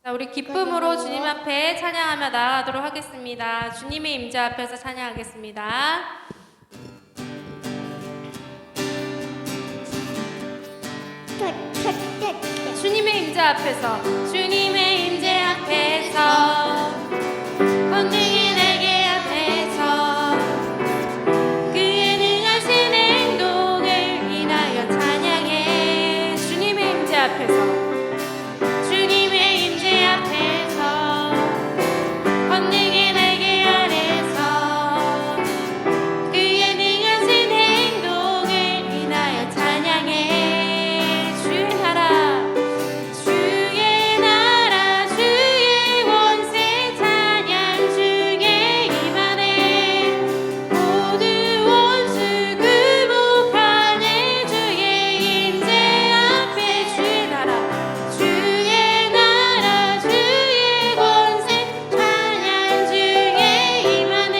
자, 우리 기쁨으로 주님 앞에 찬양하며 나아가도록 하겠습니다. 주님의 임재 앞에서 찬양하겠습니다. 주님의 임재 앞에서, 주님의 임재 앞에서, 권능의 날개 앞에서 그의 능하신 행동을 인하여 찬양해. 주님의 임재 앞에서, 주님의 임재 앞에서, 권능의 날개 아래서 그의 능하신 행동을 인하여 찬양해. 주의 나라, 주의 나라, 주의 권세 찬양 주에 임하네. 모든 원수 굴복하네. 주의 임재 앞에 주의 나라, 주의 나라, 주의 권세 찬양 주에 임하네.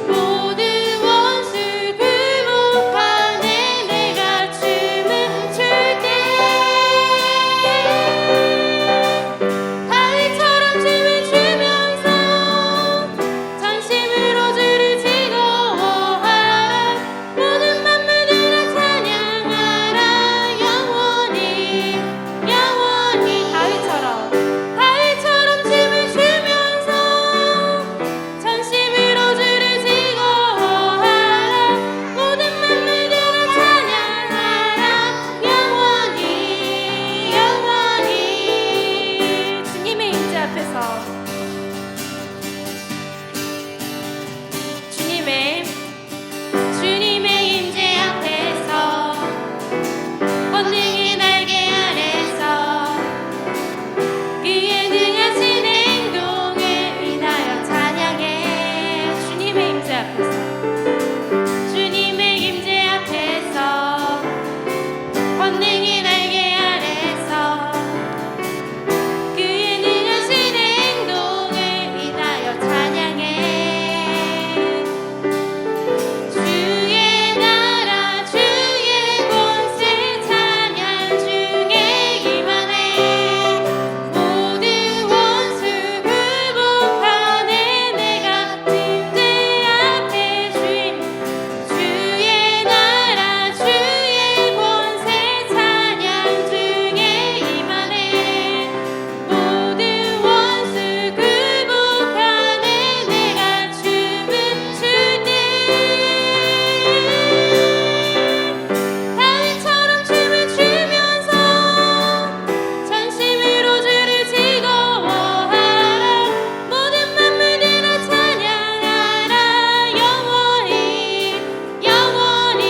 모든 원수 굴복하네. 내가 춤을 출 때 다윗처럼 춤을 추면서 전심으로 주를 즐거워하라. 모든 만물들아 찬양하라. 영원히 영원히. 다윗처럼 춤을 추면서 전심으로 주를 즐거워하라. 모든 만물들아 찬양하라. 영원히 영원히. 주님의 임재 앞에서, 주님의 임재 앞에서, 권능의 날개 아래서 그의 능하신 행동을 인하여 찬양해. 주님의 임재 앞에서, 주님의 임재 앞에서, 권능의 날개 아래서 그의 능하신 행동을 인하여 찬양해. 주의 나라, 주의 권세 찬양 주에 임하네. 모든 원수 굴복하네. 내가 임재 앞에 주의 나라, 주의 권세 찬양 주에 임하네. 모든 원수 굴복하네. 내가 춤을 출 때 다윗처럼 춤을 추면서 전심으로 주를 즐거워하라. 모든 만물들아 찬양하라. 영원히 영원히.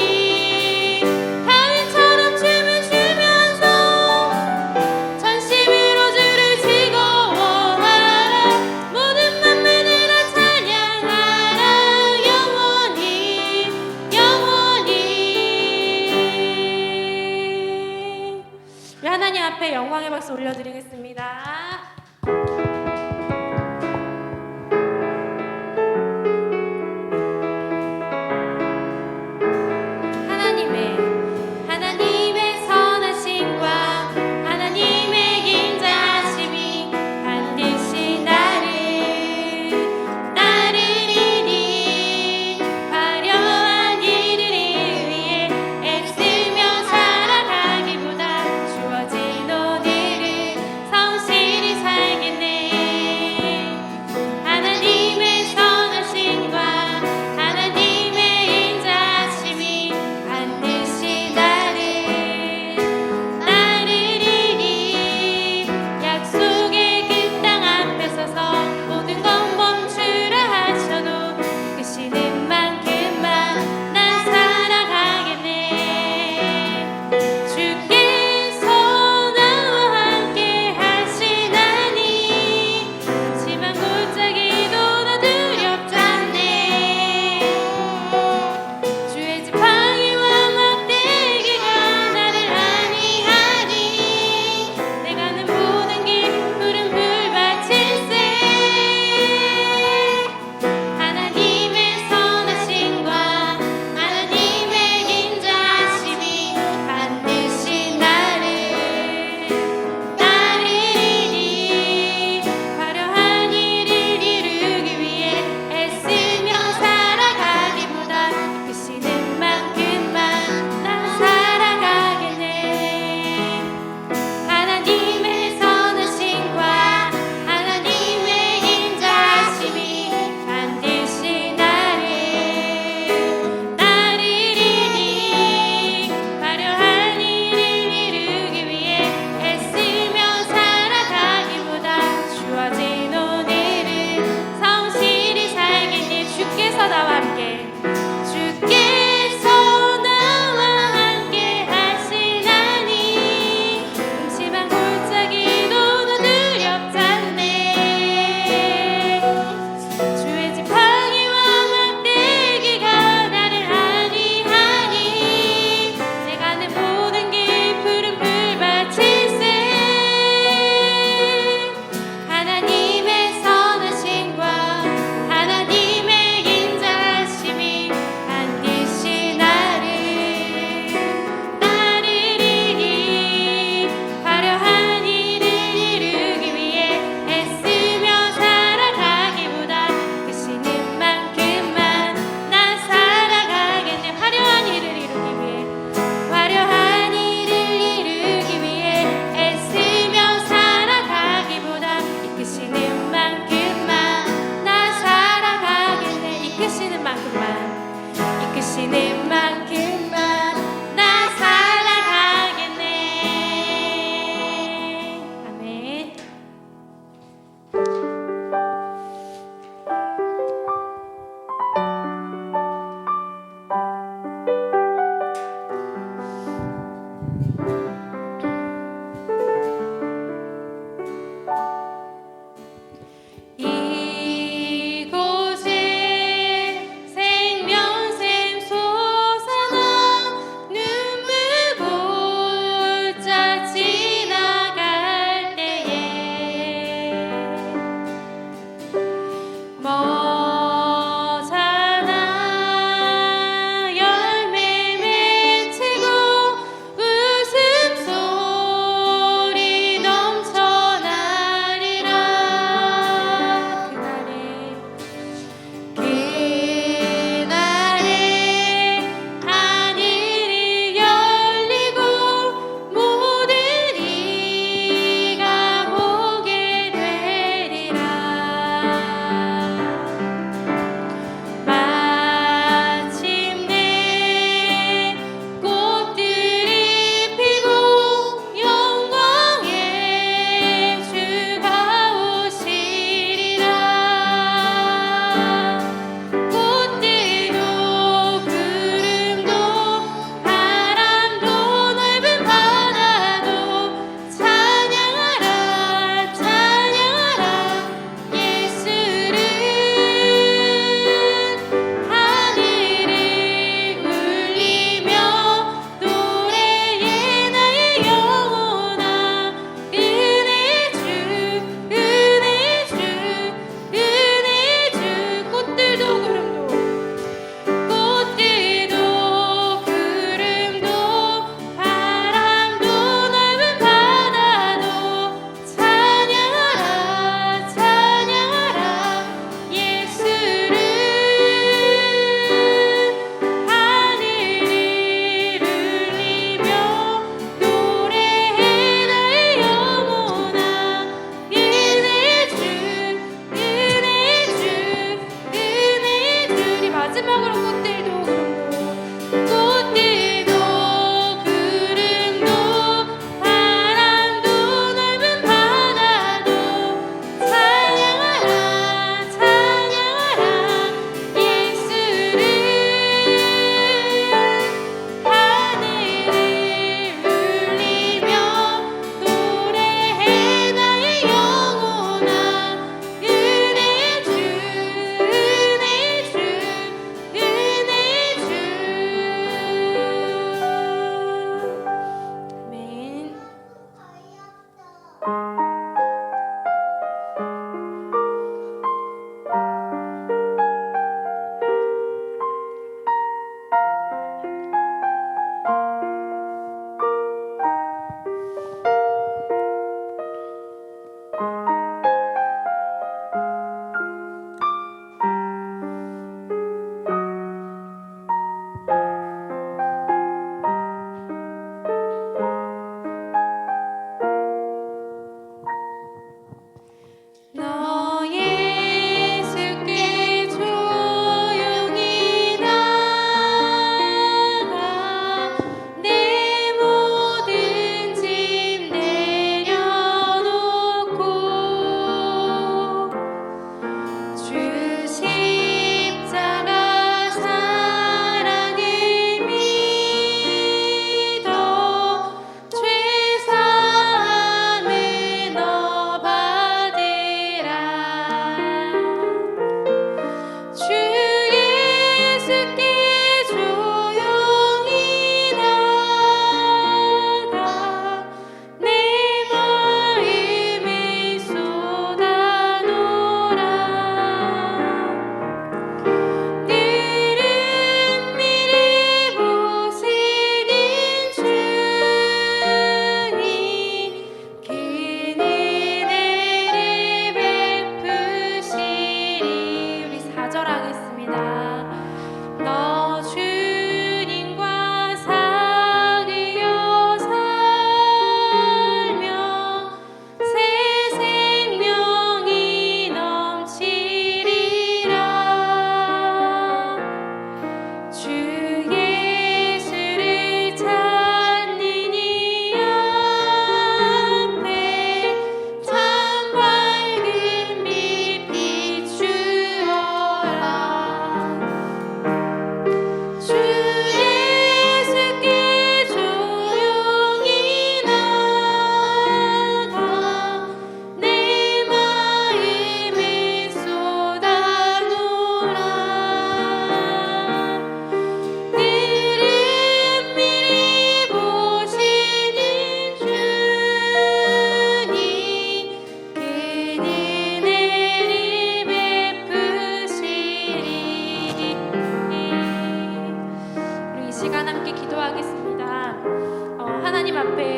다윗처럼 춤을 추면서 전심으로 주를 즐거워하라. 모든 만물들아 찬양하라. 영원히 영원히. 우리 하나님 앞에 영광의 박수 올려드리겠습니다. 하나님의 선하심과 하나님의 인자하심이 반드시 나를 이리 화려한 일을 위해 애쓰며 살아가기보다 주어진 오늘을 성실히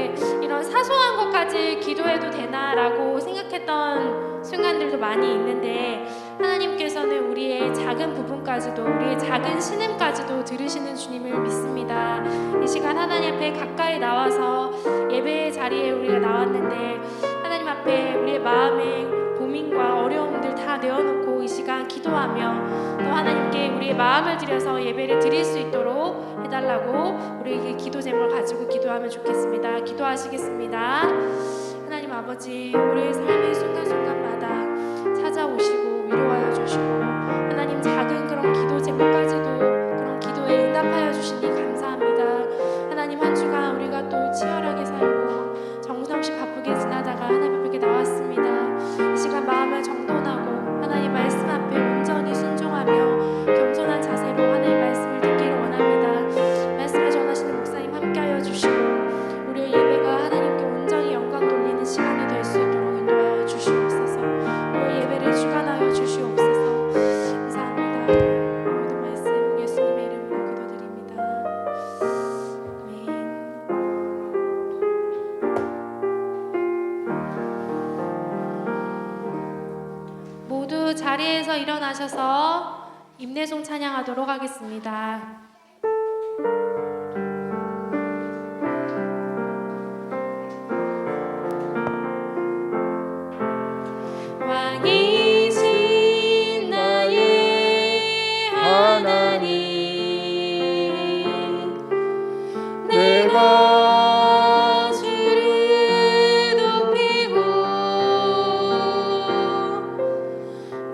앞에 이런 사소한 것까지 기도해도 되나라고 생각했던 순간들도 많이 있는데, 하나님께서는 우리의 작은 부분까지도, 우리의 작은 신음까지도 들으시는 주님을 믿습니다. 이 시간 하나님 앞에 가까이 나와서 예배의 자리에 우리가 나왔는데, 하나님 앞에 우리의 마음의 고민과 어려움들 다 내어놓고 이 시간 기도하며, 또 하나님께 우리의 마음을 들여서 예배를 드릴 수 있도록 해달라고 우리에게 기도 제목을 가지고 기도하면 좋겠습니다. 기도하시겠습니다. 하나님 아버지, 우리의 삶의 순간순간마다 찾아오시고 위로하여 주시고, 하나님 작은 그런 기도 제목까지도 그런 기도에 응답하여 주시니 감사합니다. 하나님 한 주간 우리가 또 치열하게 살고 정신없이 바쁘게 지나다가 하나님 앞에 나왔습니다. 이 시간 마음을 정돈하고 하나님 말씀 앞에 온전히 순종하며 겸손한 자세로 하나님 말씀을 듣기를 원합니다. 말씀을 전하시는 목사님 함께하여 주시고, 우리의 예배가 하나님께 온전히 영광 돌리는 시간이 될 수 있도록 인도하여 주시옵소서. 우리의 예배를 주관하여 주시옵소서. 감사합니다. 모든 말씀 예수님의 이름으로 기도드립니다. 아멘. 모두 자리에서 일어나셔서 임내송 찬양하도록 하겠습니다. 왕이신 나의 하나님, 내가 주를 높이고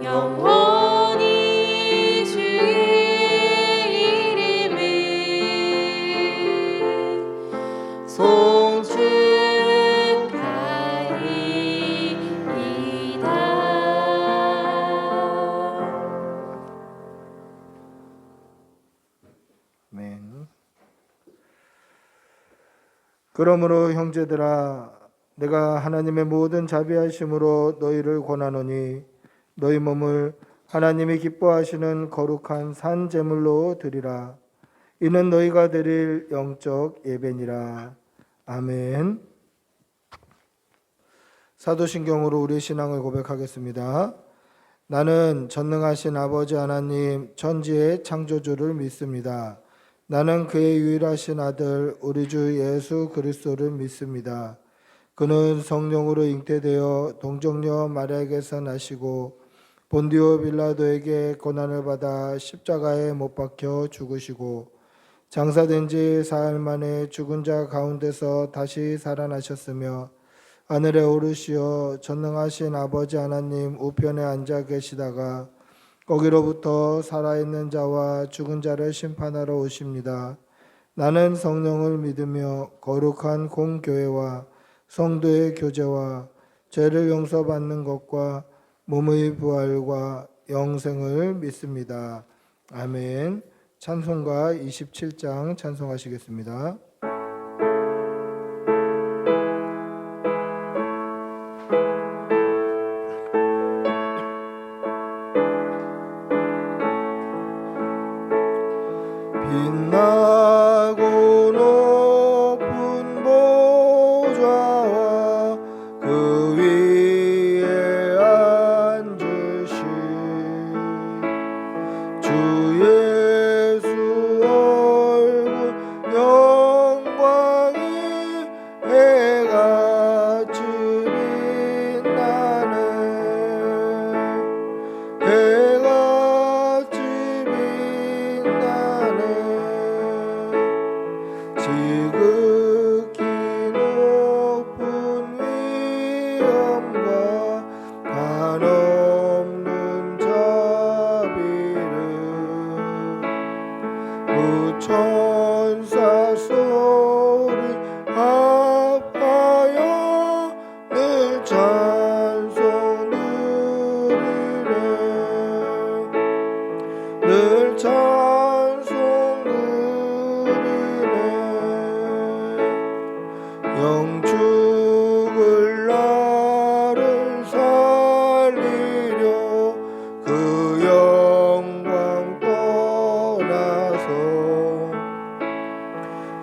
영원히 주의 이름을 송축하리이다. 아멘. 그러므로 형제들아, 내가 하나님의 모든 자비하심으로 너희를 권하노니 너희 몸을 하나님이 기뻐하시는 거룩한 산 제물로 드리라. 이는 너희가 드릴 영적 예배니라. 아멘. 사도신경으로 우리 신앙을 고백하겠습니다. 나는 전능하신 아버지 하나님 천지의 창조주를 믿습니다. 나는 그의 유일하신 아들 우리 주 예수 그리스도를 믿습니다. 그는 성령으로 잉태되어 동정녀 마리아에게서 나시고 본디오 빌라도에게 고난을 받아 십자가에 못 박혀 죽으시고 장사된 지 사흘 만에 죽은 자 가운데서 다시 살아나셨으며 하늘에 오르시어 전능하신 아버지 하나님 우편에 앉아 계시다가 거기로부터 살아있는 자와 죽은 자를 심판하러 오십니다. 나는 성령을 믿으며 거룩한 공교회와 성도의 교제와 죄를 용서받는 것과 몸의 부활과 영생을 믿습니다. 아멘. 찬송가 27장 찬송하시겠습니다. 빛나고 높은 보좌와 그 위에 앉으신 주 예수 얼굴 영광이 해같이 빛나네. 해같이 빛나네. 지극히 높은 위엄과 한없는 자비를 무천사 소리 합하여 늘 찬송 누리네. 늘 찬송 누리네. 영축을 나를 살리려 그 영광 떠나서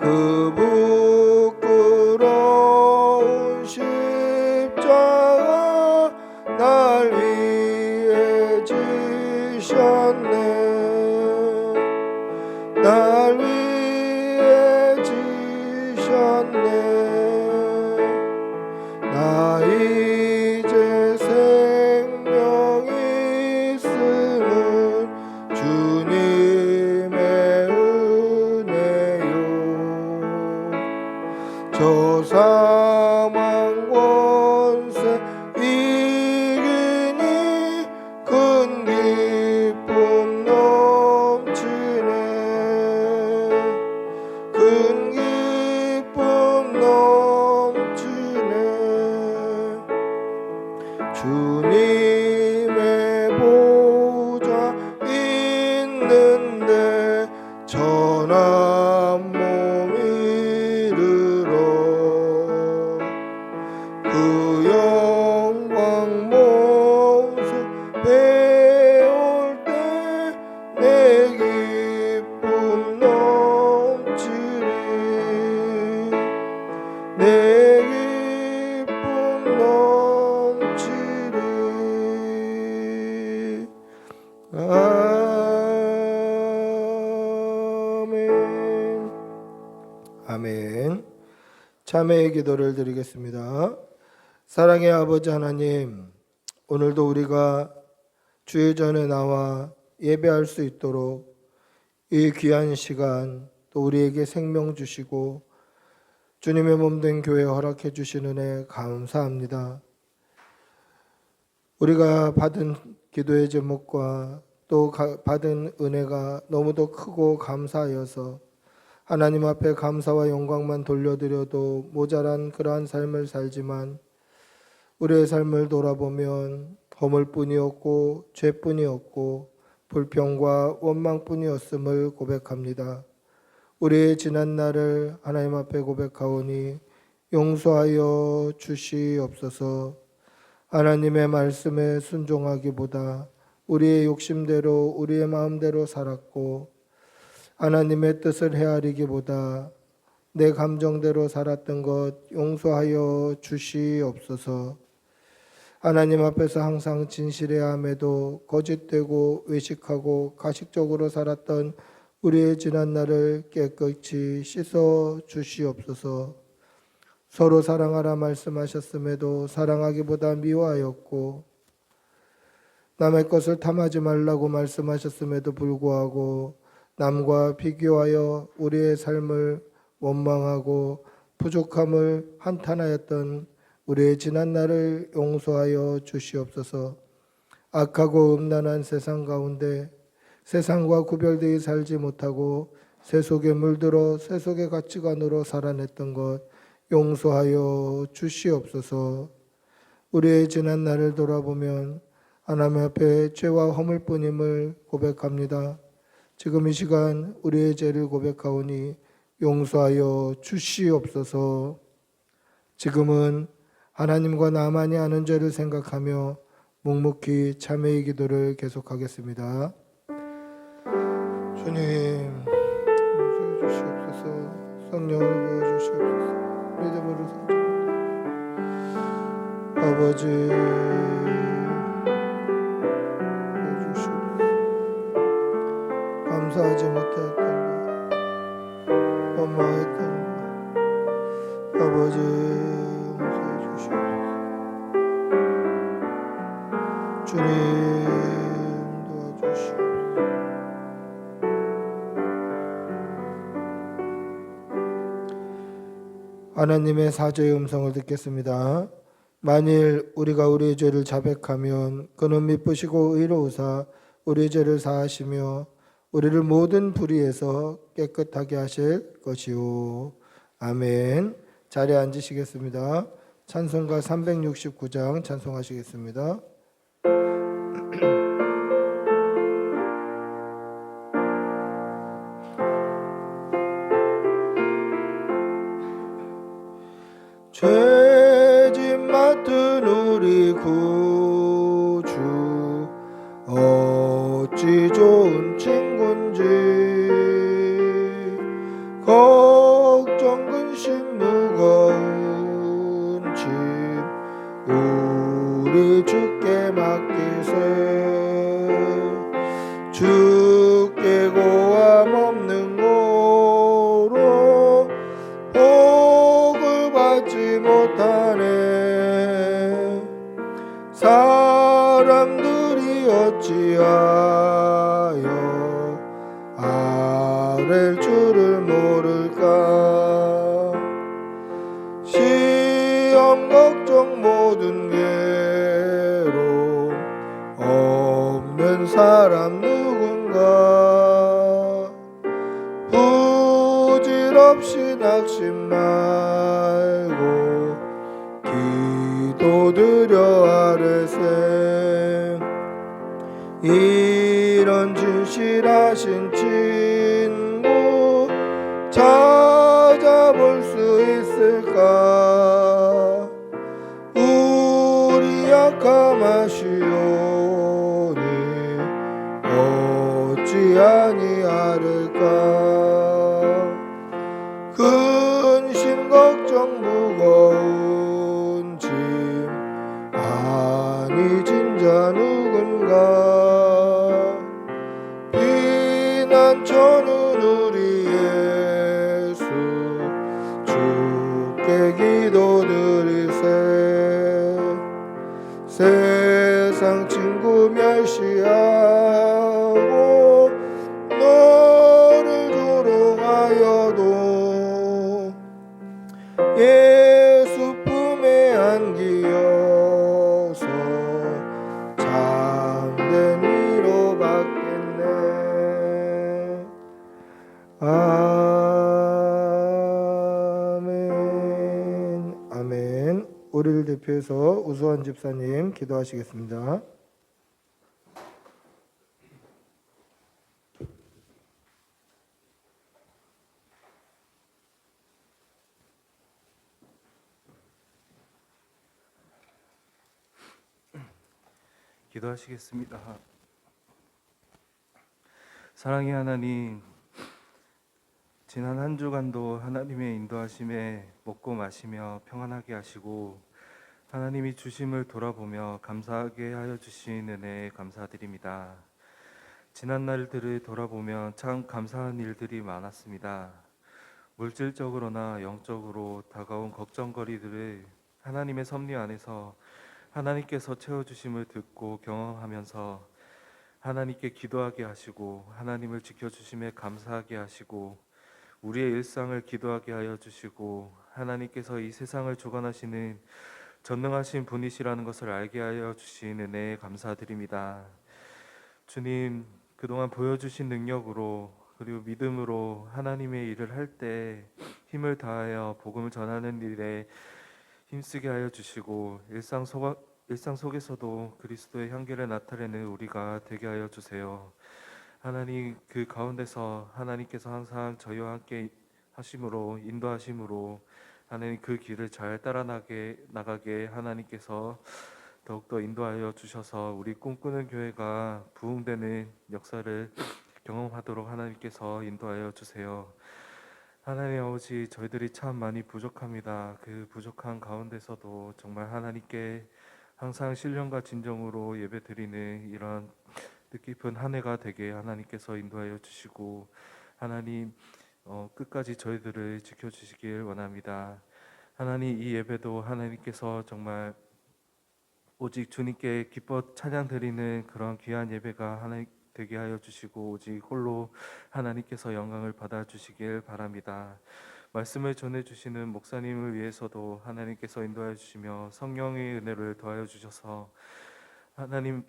그 부끄러운 사망 권세 이기니 큰 기쁨 넘치네 큰 기쁨 넘치네 주님의 보좌 있는데 전한 몸 이르러 그 영광 모습 배울 때 내 기쁨 넘치리 내 기쁨 넘치리 아멘 아멘. 자매의 기도를 드리겠습니다. 사랑의 아버지 하나님, 오늘도 우리가 주의 전에 나와 예배할 수 있도록 이 귀한 시간 또 우리에게 생명 주시고 주님의 몸된 교회 허락해 주신 은혜 감사합니다. 우리가 받은 기도의 제목과 또 받은 은혜가 너무도 크고 감사하여서 하나님 앞에 감사와 영광만 돌려드려도 모자란 그러한 삶을 살지만 우리의 삶을 돌아보면 허물뿐이었고 죄뿐이었고 불평과 원망뿐이었음을 고백합니다. 우리의 지난 날을 하나님 앞에 고백하오니 용서하여 주시옵소서. 하나님의 말씀에 순종하기보다 우리의 욕심대로 우리의 마음대로 살았고 하나님의 뜻을 헤아리기보다 내 감정대로 살았던 것 용서하여 주시옵소서. 하나님 앞에서 항상 진실해야 함에도 거짓되고 외식하고 가식적으로 살았던 우리의 지난 날을 깨끗이 씻어 주시옵소서. 서로 사랑하라 말씀하셨음에도 사랑하기보다 미워하였고 남의 것을 탐하지 말라고 말씀하셨음에도 불구하고 남과 비교하여 우리의 삶을 원망하고 부족함을 한탄하였던 우리의 지난 날을 용서하여 주시옵소서. 악하고 음란한 세상 가운데 세상과 구별되어 살지 못하고 세속에 물들어 세속의 가치관으로 살아냈던 것 용서하여 주시옵소서. 우리의 지난 날을 돌아보면 하나님 앞에 죄와 허물뿐임을 고백합니다. 지금 이 시간 우리의 죄를 고백하오니 용서하여 주시옵소서. 지금은 하나님과 나만이 아는 죄를 생각하며 묵묵히 참회의 기도를 계속하겠습니다. 주님, 용서해 주시옵소서. 성령을 부어주시옵소서. 믿음으로 선포합니다. 아버지 부어주시옵소서. 감사하지 못했던 것, 원망했던 것, 아버지 용서해 주시옵소서. 주님 도와주시옵소서. 하나님의 사죄의 음성을 듣겠습니다. 만일 우리가 우리의 죄를 자백하면 그는 미쁘시고 의로우사 우리의 죄를 사하시며 우리를 모든 불의에서 깨끗하게 하실 것이요. 아멘. 자리에 앉으시겠습니다. 찬송가 369장 찬송하시겠습니다. 죄짐 맡은 우리 구주 어찌 좋은 친군지 걱정 근심 무거운 짐 우리 주께 맡기세 주께 고함 없는 고로 복을 받지 못하네 사람들이 어찌하여 아랠 줄을 모를까 시험 마음 걱정 모든 괴로움 없는 사람 누군가 부질없이 낙심 말고 기도드려 아뢰세 이런 진실하신 친구 찾아볼 수 있을까 우리 약함하시오니 어찌 아니하를까 근심 걱정 무거운 짐 많이 진 자 누군가 피난처는 우리 예수 주께 기도드리세 세상 친구 멸시하고 너를 조롱하여도 예수 품에 안기어서 참된 위로 받겠네 아멘 아멘 우리를 대표해서 우수한 집사님 기도하시겠습니다. 기도하시겠습니다. 사랑의 하나님, 지난 한 주간도 하나님의 인도하심에 먹고 마시며 평안하게 하시고 하나님이 주심을 돌아보며 감사하게 하여 주신 은혜에 감사드립니다. 지난 날들을 돌아보면 참 감사한 일들이 많았습니다. 물질적으로나 영적으로 다가온 걱정거리들을 하나님의 섭리 안에서 하나님께서 채워주심을 듣고 경험하면서 하나님께 기도하게 하시고 하나님을 지켜주심에 감사하게 하시고 우리의 일상을 기도하게 하여 주시고 하나님께서 이 세상을 주관하시는 전능하신 분이시라는 것을 알게 하여 주신 은혜에 감사드립니다. 주님, 그동안 보여주신 능력으로 그리고 믿음으로 하나님의 일을 할 때 힘을 다하여 복음을 전하는 일에 힘쓰게 하여 주시고 일상 속에서도 그리스도의 향기를 나타내는 우리가 되게 하여 주세요. 하나님, 그 가운데서 하나님께서 항상 저희와 함께 하심으로 인도하심으로 하나님 그 길을 잘 따라 나가게 하나님께서 더욱더 인도하여 주셔서 우리 꿈꾸는 교회가 부흥되는 역사를 경험하도록 하나님께서 인도하여 주세요. 하나님 아버지, 저희들이 참 많이 부족합니다. 그 부족한 가운데서도 정말 하나님께 항상 신령과 진정으로 예배드리는 이런 뜻깊은 한 해가 되게 하나님께서 인도하여 주시고 하나님 끝까지 저희들을 지켜주시길 원합니다. 하나님, 이 예배도 하나님께서 정말 오직 주님께 기뻐 찬양 드리는 그런 귀한 예배가 하나님 되게 하여 주시고 오직 홀로 하나님께서 영광을 받아 주시길 바랍니다. 말씀을 전해 주시는 목사님을 위해서도 하나님께서 인도하여 주시며 성령의 은혜를 더하여 주셔서 하나님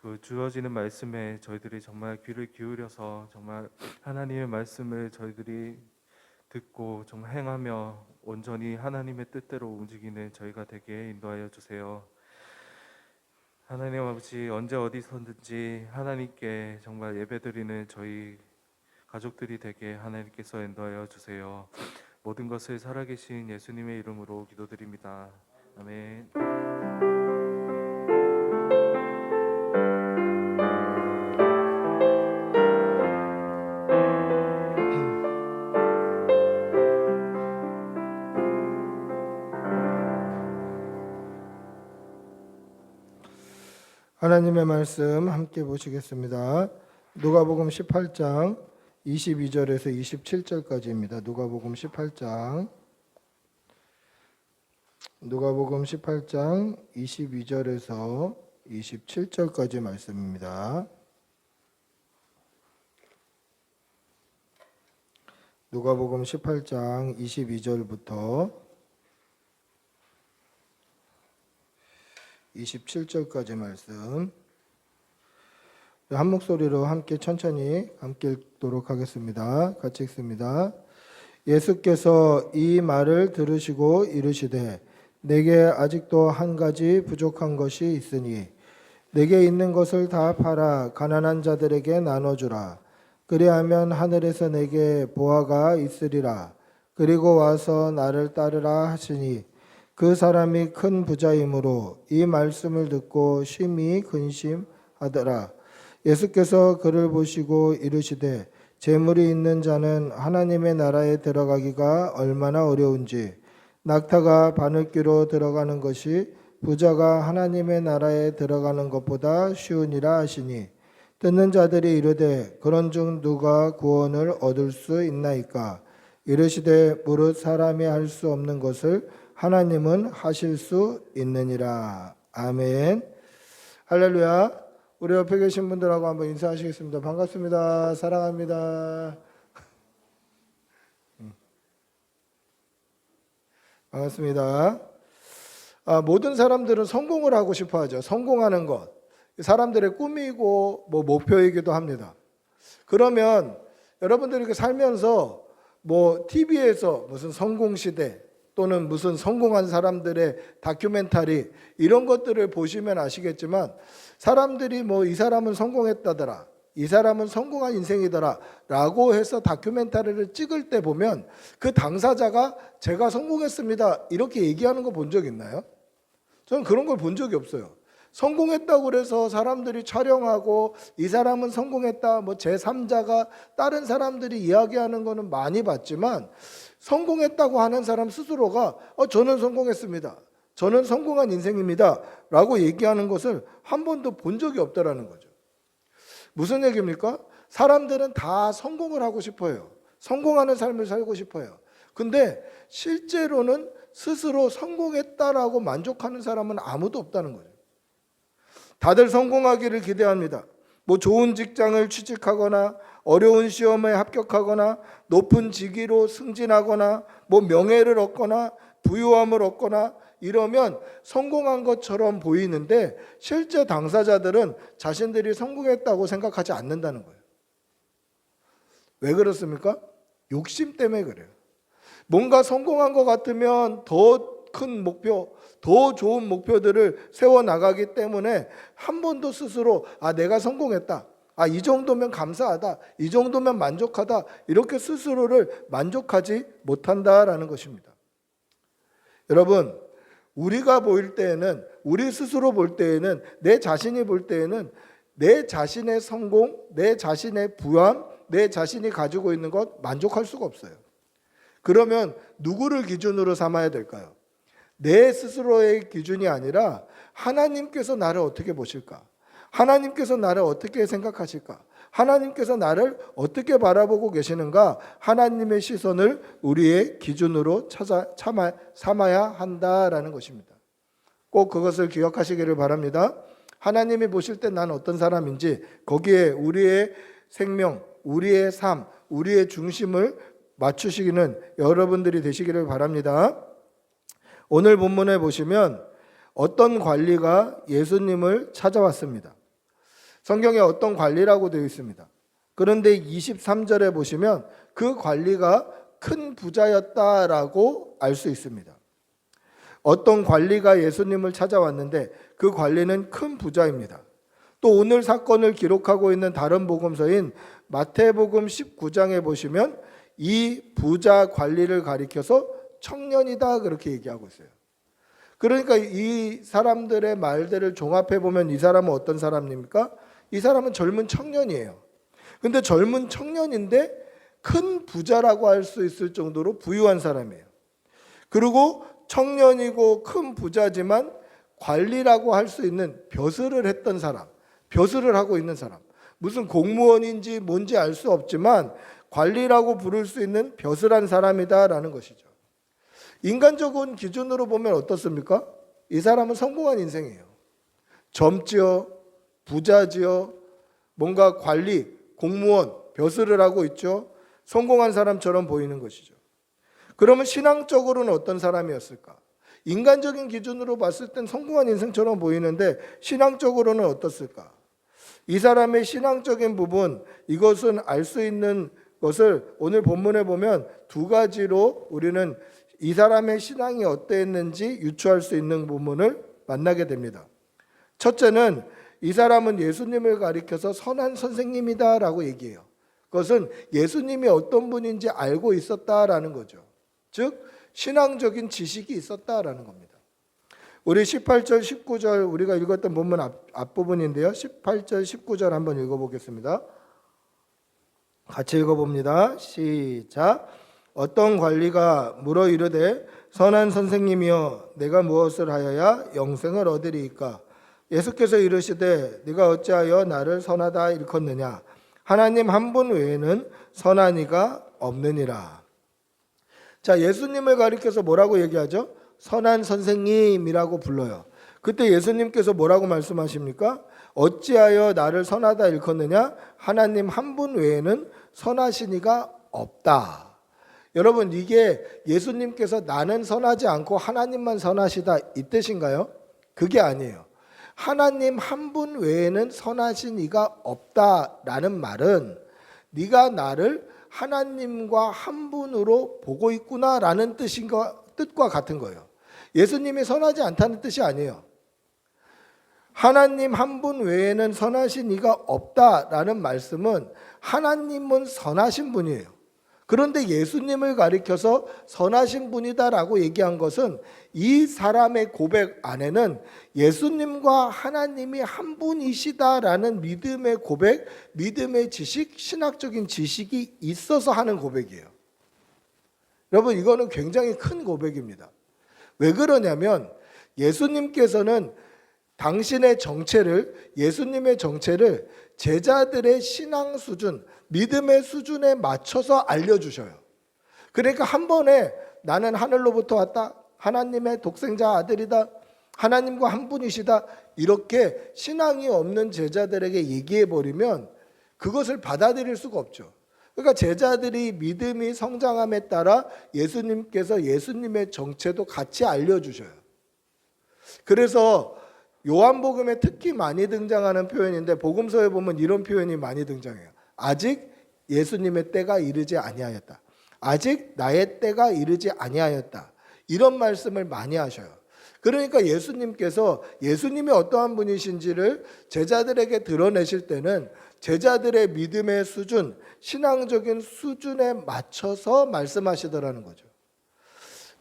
그 주어지는 말씀에 저희들이 정말 귀를 기울여서 정말 하나님의 말씀을 저희들이 듣고 정말 행하며 온전히 하나님의 뜻대로 움직이는 저희가 되게 인도하여 주세요. 하나님 아버지, 언제 어디서든지 하나님께 정말 예배드리는 저희 가족들이 되게 하나님께서 인도하여 주세요. 모든 것을 살아계신 예수님의 이름으로 기도드립니다. 아멘. 하나님의 말씀 함께 보시겠습니다. 누가복음 18장 22절에서 27절까지입니다. 누가복음 18장 22절에서 27절까지 말씀입니다. 누가복음 18장 22절부터 27절까지 말씀 한 목소리로 함께 천천히 함께 읽도록 하겠습니다. 같이 읽습니다. 예수께서 이 말을 들으시고 이르시되 내게 아직도 한 가지 부족한 것이 있으니 내게 있는 것을 다 팔아 가난한 자들에게 나눠주라. 그리하면 하늘에서 내게 보화가 있으리라. 그리고 와서 나를 따르라 하시니 그 사람이 큰 부자이므로 이 말씀을 듣고 심히 근심하더라. 예수께서 그를 보시고 이르시되 재물이 있는 자는 하나님의 나라에 들어가기가 얼마나 어려운지 낙타가 바늘귀로 들어가는 것이 부자가 하나님의 나라에 들어가는 것보다 쉬우니라 하시니 듣는 자들이 이르되 그런즉 누가 구원을 얻을 수 있나이까. 이르시되 무릇 사람이 할 수 없는 것을 하나님은 하실 수 있느니라. 아멘. 할렐루야. 우리 옆에 계신 분들하고 한번 인사하시겠습니다. 반갑습니다. 사랑합니다. 반갑습니다. 모든 사람들은 성공을 하고 싶어 하죠. 성공하는 것. 사람들의 꿈이고 목표이기도 합니다. 그러면 여러분들이 이렇게 살면서 TV에서 무슨 성공시대 또는 무슨 성공한 사람들의 다큐멘터리 이런 것들을 보시면 아시겠지만 사람들이 이 사람은 성공했다더라, 이 사람은 성공한 인생이더라 라고 해서 다큐멘터리를 찍을 때 보면 그 당사자가 제가 성공했습니다 이렇게 얘기하는 거 본 적 있나요? 저는 그런 걸 본 적이 없어요. 성공했다고 그래서 사람들이 촬영하고 이 사람은 성공했다 제3자가 다른 사람들이 이야기하는 거는 많이 봤지만 성공했다고 하는 사람 스스로가 저는 성공했습니다, 저는 성공한 인생입니다 라고 얘기하는 것을 한 번도 본 적이 없다라는 거죠. 무슨 얘기입니까? 사람들은 다 성공을 하고 싶어요. 성공하는 삶을 살고 싶어요. 근데 실제로는 스스로 성공했다라고 만족하는 사람은 아무도 없다는 거죠. 다들 성공하기를 기대합니다. 좋은 직장을 취직하거나 어려운 시험에 합격하거나 높은 직위로 승진하거나 명예를 얻거나 부유함을 얻거나 이러면 성공한 것처럼 보이는데 실제 당사자들은 자신들이 성공했다고 생각하지 않는다는 거예요. 왜 그렇습니까? 욕심 때문에 그래요. 뭔가 성공한 것 같으면 더 큰 목표, 더 좋은 목표들을 세워나가기 때문에 한 번도 스스로 내가 성공했다, 이 정도면 감사하다, 이 정도면 만족하다 이렇게 스스로를 만족하지 못한다라는 것입니다. 여러분, 우리가 보일 때에는, 우리 스스로 볼 때에는, 내 자신이 볼 때에는 내 자신의 성공, 내 자신의 부함, 내 자신이 가지고 있는 것 만족할 수가 없어요. 그러면 누구를 기준으로 삼아야 될까요? 내 스스로의 기준이 아니라 하나님께서 나를 어떻게 보실까? 하나님께서 나를 어떻게 생각하실까? 하나님께서 나를 어떻게 바라보고 계시는가? 하나님의 시선을 우리의 기준으로 삼아야 한다라는 것입니다. 꼭 그것을 기억하시기를 바랍니다. 하나님이 보실 때 나는 어떤 사람인지 거기에 우리의 생명, 우리의 삶, 우리의 중심을 맞추시기는 여러분들이 되시기를 바랍니다. 오늘 본문에 보시면 어떤 관리가 예수님을 찾아왔습니다. 성경에 어떤 관리라고 되어 있습니다. 그런데 23절에 보시면 그 관리가 큰 부자였다라고 알 수 있습니다. 어떤 관리가 예수님을 찾아왔는데 그 관리는 큰 부자입니다. 또 오늘 사건을 기록하고 있는 다른 복음서인 마태복음 19장에 보시면 이 부자 관리를 가리켜서 청년이다 그렇게 얘기하고 있어요. 그러니까 이 사람들의 말들을 종합해 보면 이 사람은 어떤 사람입니까? 이 사람은 젊은 청년이에요. 근데 젊은 청년인데 큰 부자라고 할 수 있을 정도로 부유한 사람이에요. 그리고 청년이고 큰 부자지만 관리라고 할 수 있는 벼슬을 했던 사람, 벼슬을 하고 있는 사람, 무슨 공무원인지 뭔지 알 수 없지만 관리라고 부를 수 있는 벼슬한 사람이다라는 것이죠. 인간적인 기준으로 보면 어떻습니까? 이 사람은 성공한 인생이에요. 젊지요, 부자지요, 뭔가 관리, 공무원, 벼슬을 하고 있죠. 성공한 사람처럼 보이는 것이죠. 그러면 신앙적으로는 어떤 사람이었을까? 인간적인 기준으로 봤을 땐 성공한 인생처럼 보이는데 신앙적으로는 어떻을까? 이 사람의 신앙적인 부분, 이것은 알 수 있는 것을 오늘 본문에 보면 두 가지로 우리는 이 사람의 신앙이 어땠는지 유추할 수 있는 부분을 만나게 됩니다. 첫째는 이 사람은 예수님을 가리켜서 선한 선생님이다라고 얘기해요. 그것은 예수님이 어떤 분인지 알고 있었다라는 거죠. 즉 신앙적인 지식이 있었다라는 겁니다. 우리 18절 19절 우리가 읽었던 본문 앞부분인데요. 18절 19절 한번 읽어보겠습니다. 같이 읽어봅니다. 시작. 어떤 관리가 물어 이르되 선한 선생님이여 내가 무엇을 하여야 영생을 얻으리이까? 예수께서 이르시되 네가 어찌하여 나를 선하다 일컫느냐? 하나님 한 분 외에는 선한 이가 없느니라. 자, 예수님을 가리켜서 뭐라고 얘기하죠? 선한 선생님이라고 불러요. 그때 예수님께서 뭐라고 말씀하십니까? 어찌하여 나를 선하다 일컫느냐? 하나님 한 분 외에는 선하신 이가 없다. 여러분, 이게 예수님께서 나는 선하지 않고 하나님만 선하시다 이 뜻인가요? 그게 아니에요. 하나님 한 분 외에는 선하신 이가 없다라는 말은 네가 나를 하나님과 한 분으로 보고 있구나라는 뜻과 같은 거예요. 예수님이 선하지 않다는 뜻이 아니에요. 하나님 한 분 외에는 선하신 이가 없다라는 말씀은 하나님은 선하신 분이에요. 그런데 예수님을 가리켜서 선하신 분이다라고 얘기한 것은 이 사람의 고백 안에는 예수님과 하나님이 한 분이시다라는 믿음의 고백, 믿음의 지식, 신학적인 지식이 있어서 하는 고백이에요. 여러분, 이거는 굉장히 큰 고백입니다. 왜 그러냐면 예수님께서는 당신의 정체를, 예수님의 정체를 제자들의 신앙 수준, 믿음의 수준에 맞춰서 알려주셔요. 그러니까 한 번에 나는 하늘로부터 왔다, 하나님의 독생자 아들이다, 하나님과 한 분이시다, 이렇게 신앙이 없는 제자들에게 얘기해버리면 그것을 받아들일 수가 없죠. 그러니까 제자들이 믿음이 성장함에 따라 예수님께서 예수님의 정체도 같이 알려주셔요. 그래서 요한복음에 특히 많이 등장하는 표현인데 복음서에 보면 이런 표현이 많이 등장해요. 아직 예수님의 때가 이르지 아니하였다. 아직 나의 때가 이르지 아니하였다. 이런 말씀을 많이 하셔요. 그러니까 예수님께서 예수님이 어떠한 분이신지를 제자들에게 드러내실 때는 제자들의 믿음의 수준, 신앙적인 수준에 맞춰서 말씀하시더라는 거죠.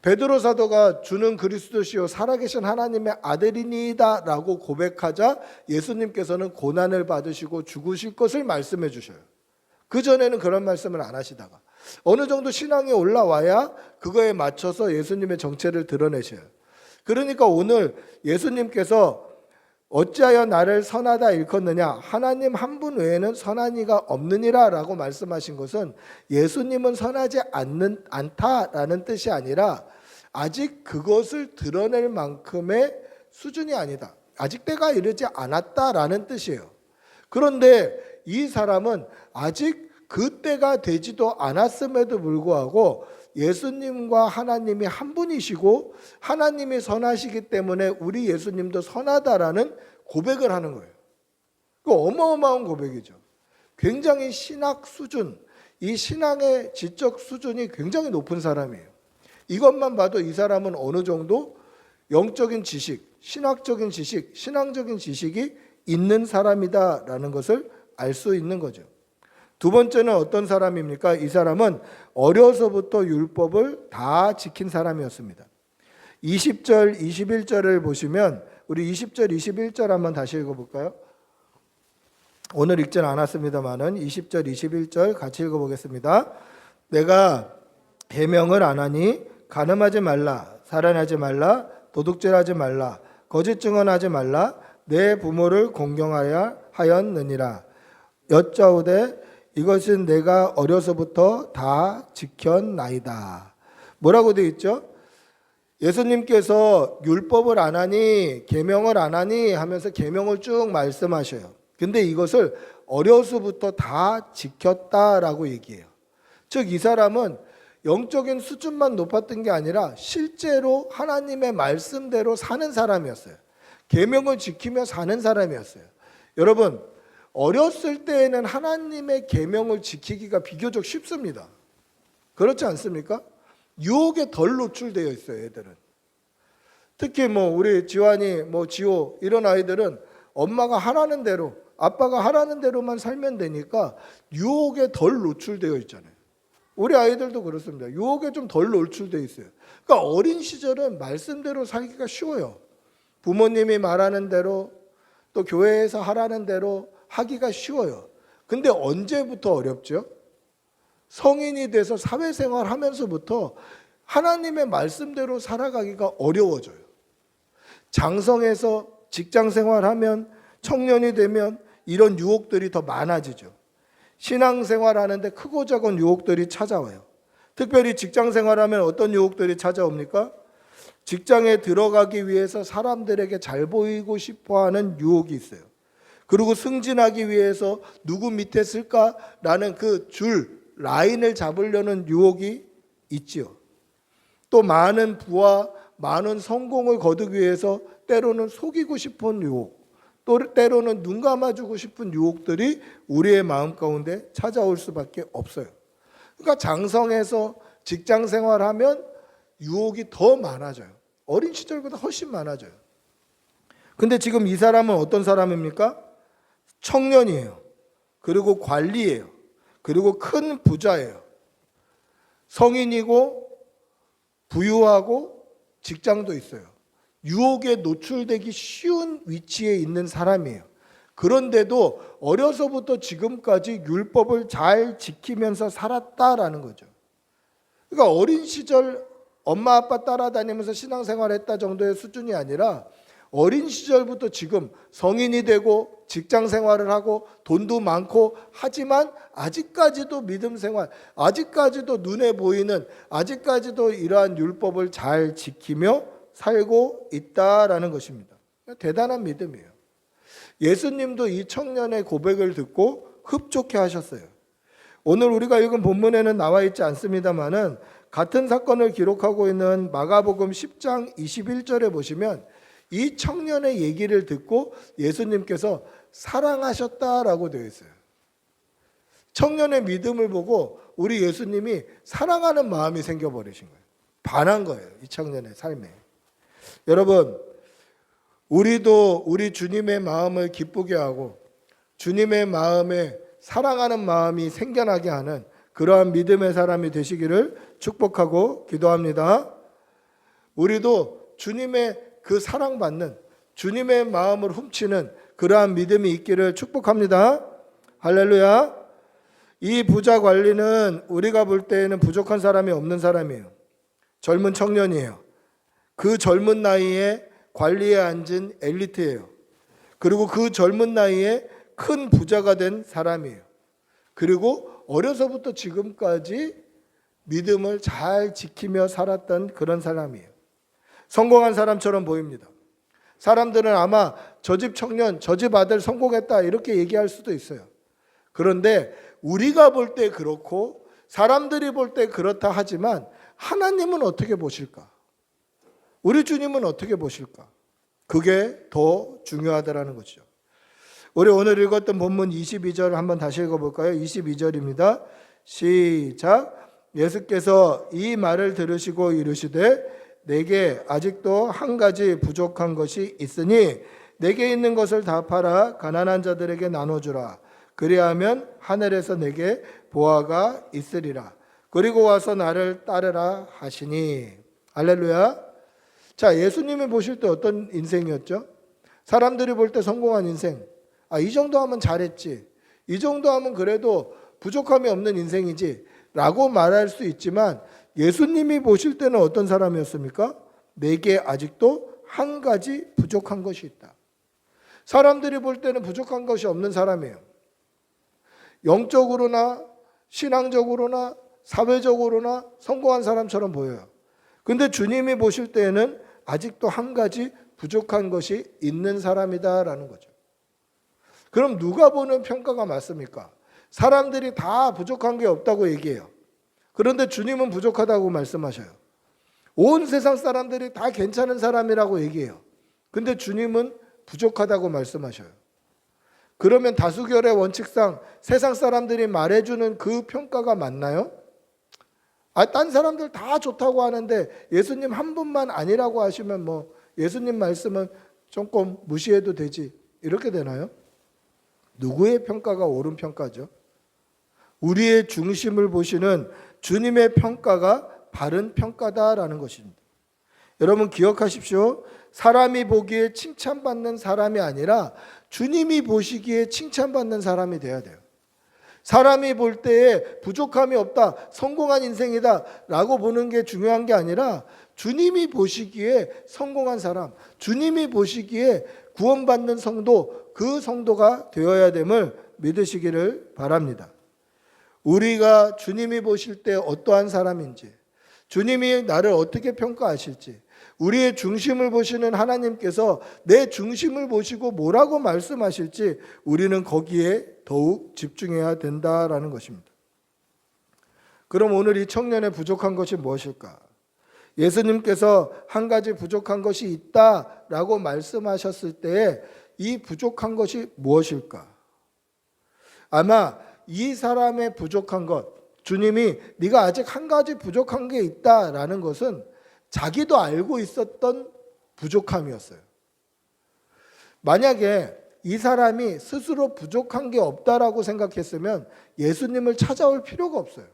베드로 사도가 주는 그리스도시요 살아계신 하나님의 아들이니이다 라고 고백하자 예수님께서는 고난을 받으시고 죽으실 것을 말씀해 주셔요. 그전에는 그런 말씀을 안 하시다가 어느 정도 신앙이 올라와야 그거에 맞춰서 예수님의 정체를 드러내셔요. 그러니까 오늘 예수님께서 어찌하여 나를 선하다 일컫느냐? 하나님 한 분 외에는 선한 이가 없느니라 라고 말씀하신 것은 예수님은 선하지 않다라는 뜻이 아니라 아직 그것을 드러낼 만큼의 수준이 아니다. 아직 때가 이르지 않았다라는 뜻이에요. 그런데 이 사람은 아직 그 때가 되지도 않았음에도 불구하고 예수님과 하나님이 한 분이시고 하나님이 선하시기 때문에 우리 예수님도 선하다라는 고백을 하는 거예요. 그 어마어마한 고백이죠. 굉장히 신학 수준, 이 신앙의 지적 수준이 굉장히 높은 사람이에요. 이것만 봐도 이 사람은 어느 정도 영적인 지식, 신학적인 지식, 신앙적인 지식이 있는 사람이다라는 것을 알 수 있는 거죠. 두 번째는 어떤 사람입니까? 이 사람은 어려서부터 율법을 다 지킨 사람이었습니다. 20절, 21절을 보시면 우리 20절, 21절 한번 다시 읽어볼까요? 오늘 읽진 않았습니다만은 20절, 21절 같이 읽어보겠습니다. 내가 계명을 안 하니 간음하지 말라, 살인하지 말라, 도둑질하지 말라, 거짓 증언하지 말라, 내 부모를 공경하여 하였느니라. 여짜오되 이것은 내가 어려서부터 다 지켰나이다. 뭐라고 되어 있죠? 예수님께서 율법을 안 하니 계명을 안 하니 하면서 계명을 쭉 말씀하셔요. 근데 이것을 어려서부터 다 지켰다라고 얘기해요. 즉 이 사람은 영적인 수준만 높았던 게 아니라 실제로 하나님의 말씀대로 사는 사람이었어요. 계명을 지키며 사는 사람이었어요. 여러분, 어렸을 때에는 하나님의 계명을 지키기가 비교적 쉽습니다. 그렇지 않습니까? 유혹에 덜 노출되어 있어요, 애들은. 특히 우리 지환이, 지호 이런 아이들은 엄마가 하라는 대로, 아빠가 하라는 대로만 살면 되니까 유혹에 덜 노출되어 있잖아요. 우리 아이들도 그렇습니다. 유혹에 좀 덜 노출되어 있어요. 그러니까 어린 시절은 말씀대로 살기가 쉬워요. 부모님이 말하는 대로 또 교회에서 하라는 대로 하기가 쉬워요. 근데 언제부터 어렵죠? 성인이 돼서 사회생활 하면서부터 하나님의 말씀대로 살아가기가 어려워져요. 장성해서 직장생활하면, 청년이 되면 이런 유혹들이 더 많아지죠. 신앙생활 하는데 크고 작은 유혹들이 찾아와요. 특별히 직장생활하면 어떤 유혹들이 찾아옵니까? 직장에 들어가기 위해서 사람들에게 잘 보이고 싶어하는 유혹이 있어요. 그리고 승진하기 위해서 누구 밑에 쓸까라는 그 라인을 잡으려는 유혹이 있지요. 또 많은 부와 많은 성공을 거두기 위해서 때로는 속이고 싶은 유혹, 또 때로는 눈 감아주고 싶은 유혹들이 우리의 마음 가운데 찾아올 수밖에 없어요. 그러니까 장성해서 직장 생활하면 유혹이 더 많아져요. 어린 시절보다 훨씬 많아져요. 근데 지금 이 사람은 어떤 사람입니까? 청년이에요. 그리고 관리예요. 그리고 큰 부자예요. 성인이고 부유하고 직장도 있어요. 유혹에 노출되기 쉬운 위치에 있는 사람이에요. 그런데도 어려서부터 지금까지 율법을 잘 지키면서 살았다라는 거죠. 그러니까 어린 시절 엄마 아빠 따라다니면서 신앙생활했다 정도의 수준이 아니라 어린 시절부터 지금 성인이 되고 직장 생활을 하고 돈도 많고 하지만 아직까지도 믿음 생활, 아직까지도 눈에 보이는, 아직까지도 이러한 율법을 잘 지키며 살고 있다라는 것입니다. 대단한 믿음이에요. 예수님도 이 청년의 고백을 듣고 흡족해 하셨어요. 오늘 우리가 읽은 본문에는 나와 있지 않습니다만은 같은 사건을 기록하고 있는 마가복음 10장 21절에 보시면 이 청년의 얘기를 듣고 예수님께서 사랑하셨다라고 되어 있어요. 청년의 믿음을 보고 우리 예수님이 사랑하는 마음이 생겨버리신 거예요. 반한 거예요. 이 청년의 삶에. 여러분, 우리도 우리 주님의 마음을 기쁘게 하고 주님의 마음에 사랑하는 마음이 생겨나게 하는 그러한 믿음의 사람이 되시기를 축복하고 기도합니다. 우리도 주님의 그 사랑받는, 주님의 마음을 훔치는 그러한 믿음이 있기를 축복합니다. 할렐루야. 이 부자 관리는 우리가 볼 때에는 부족한 사람이 없는 사람이에요. 젊은 청년이에요. 그 젊은 나이에 관리에 앉은 엘리트예요. 그리고 그 젊은 나이에 큰 부자가 된 사람이에요. 그리고 어려서부터 지금까지 믿음을 잘 지키며 살았던 그런 사람이에요. 성공한 사람처럼 보입니다. 사람들은 아마 저 집 청년, 저 집 아들 성공했다 이렇게 얘기할 수도 있어요. 그런데 우리가 볼 때 그렇고 사람들이 볼 때 그렇다 하지만 하나님은 어떻게 보실까? 우리 주님은 어떻게 보실까? 그게 더 중요하다라는 거죠. 우리 오늘 읽었던 본문 22절 한번 다시 읽어볼까요? 22절입니다. 시작. 예수께서 이 말을 들으시고 이르시되 내게 아직도 한 가지 부족한 것이 있으니 내게 있는 것을 다 팔아 가난한 자들에게 나눠주라. 그리하면 하늘에서 내게 보화가 있으리라. 그리고 와서 나를 따르라 하시니. 할렐루야. 자, 예수님이 보실 때 어떤 인생이었죠? 사람들이 볼 때 성공한 인생. 이 정도 하면 잘했지. 이 정도 하면 그래도 부족함이 없는 인생이지 라고 말할 수 있지만 예수님이 보실 때는 어떤 사람이었습니까? 내게 아직도 한 가지 부족한 것이 있다. 사람들이 볼 때는 부족한 것이 없는 사람이에요. 영적으로나 신앙적으로나 사회적으로나 성공한 사람처럼 보여요. 근데 주님이 보실 때에는 아직도 한 가지 부족한 것이 있는 사람이다라는 거죠. 그럼 누가 보는 평가가 맞습니까? 사람들이 다 부족한 게 없다고 얘기해요. 그런데 주님은 부족하다고 말씀하셔요. 온 세상 사람들이 다 괜찮은 사람이라고 얘기해요. 근데 주님은 부족하다고 말씀하셔요. 그러면 다수결의 원칙상 세상 사람들이 말해주는 그 평가가 맞나요? 딴 사람들 다 좋다고 하는데 예수님 한 분만 아니라고 하시면 뭐 예수님 말씀은 조금 무시해도 되지, 이렇게 되나요? 누구의 평가가 옳은 평가죠? 우리의 중심을 보시는 주님의 평가가 바른 평가다라는 것입니다. 여러분 기억하십시오. 사람이 보기에 칭찬받는 사람이 아니라 주님이 보시기에 칭찬받는 사람이 돼야 돼요. 사람이 볼 때에 부족함이 없다, 성공한 인생이다 라고 보는 게 중요한 게 아니라 주님이 보시기에 성공한 사람, 주님이 보시기에 구원받는 성도, 그 성도가 되어야 됨을 믿으시기를 바랍니다. 우리가 주님이 보실 때 어떠한 사람인지, 주님이 나를 어떻게 평가하실지, 우리의 중심을 보시는 하나님께서 내 중심을 보시고 뭐라고 말씀하실지 우리는 거기에 더욱 집중해야 된다라는 것입니다. 그럼 오늘 이 청년의 부족한 것이 무엇일까? 예수님께서 한 가지 부족한 것이 있다라고 말씀하셨을 때에 이 부족한 것이 무엇일까? 아마 이 사람의 부족한 것, 주님이 네가 아직 한 가지 부족한 게 있다라는 것은 자기도 알고 있었던 부족함이었어요. 만약에 이 사람이 스스로 부족한 게 없다라고 생각했으면 예수님을 찾아올 필요가 없어요.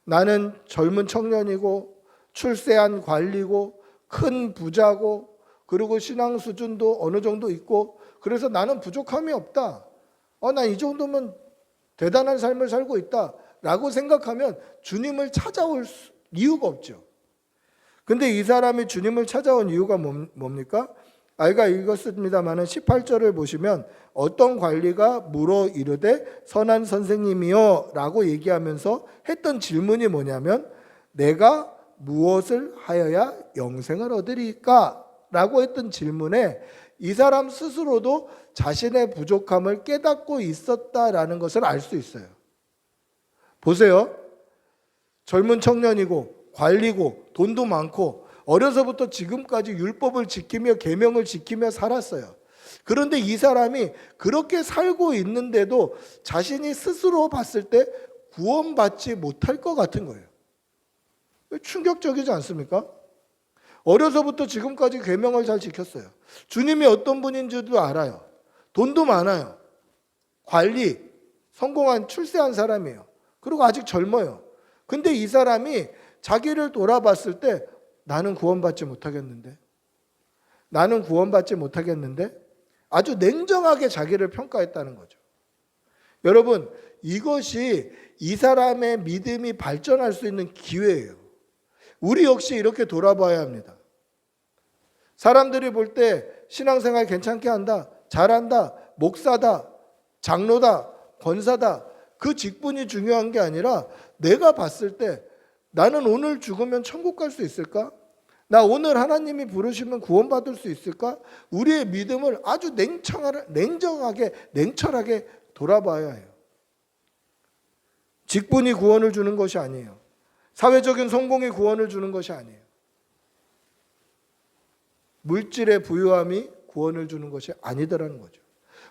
나는 젊은 청년이고 출세한 관리고 큰 부자고 그리고 신앙 수준도 어느 정도 있고 그래서 나는 부족함이 없다. 난 이 정도면 대단한 삶을 살고 있다 라고 생각하면 주님을 찾아올 이유가 없죠. 근데 이 사람이 주님을 찾아온 이유가 뭡니까? 아이가 읽었습니다만 18절을 보시면 어떤 관리가 물어 이르되 선한 선생님이여 라고 얘기하면서 했던 질문이 뭐냐면 내가 무엇을 하여야 영생을 얻으리까? 라고 했던 질문에 이 사람 스스로도 자신의 부족함을 깨닫고 있었다라는 것을 알 수 있어요. 보세요. 젊은 청년이고 관리고 돈도 많고 어려서부터 지금까지 율법을 지키며 계명을 지키며 살았어요. 그런데 이 사람이 그렇게 살고 있는데도 자신이 스스로 봤을 때 구원받지 못할 것 같은 거예요. 충격적이지 않습니까? 어려서부터 지금까지 계명을 잘 지켰어요. 주님이 어떤 분인지도 알아요. 돈도 많아요. 관리, 성공한 출세한 사람이에요. 그리고 아직 젊어요. 근데 이 사람이 자기를 돌아봤을 때 나는 구원받지 못하겠는데, 나는 구원받지 못하겠는데 아주 냉정하게 자기를 평가했다는 거죠. 여러분, 이것이 이 사람의 믿음이 발전할 수 있는 기회예요. 우리 역시 이렇게 돌아봐야 합니다. 사람들이 볼 때 신앙생활 괜찮게 한다, 잘한다, 목사다, 장로다, 권사다, 그 직분이 중요한 게 아니라 내가 봤을 때 나는 오늘 죽으면 천국 갈 수 있을까? 나 오늘 하나님이 부르시면 구원받을 수 있을까? 우리의 믿음을 아주 냉정하게, 냉철하게 돌아봐야 해요. 직분이 구원을 주는 것이 아니에요. 사회적인 성공이 구원을 주는 것이 아니에요. 물질의 부유함이 구원을 주는 것이 아니더라는 거죠.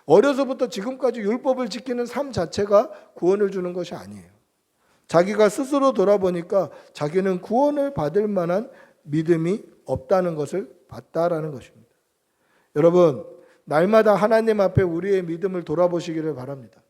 어려서부터 지금까지 율법을 지키는 삶 자체가 구원을 주는 것이 아니에요. 자기가 스스로 돌아보니까 자기는 구원을 받을 만한 믿음이 없다는 것을 봤다라는 것입니다. 여러분, 날마다 하나님 앞에 우리의 믿음을 돌아보시기를 바랍니다.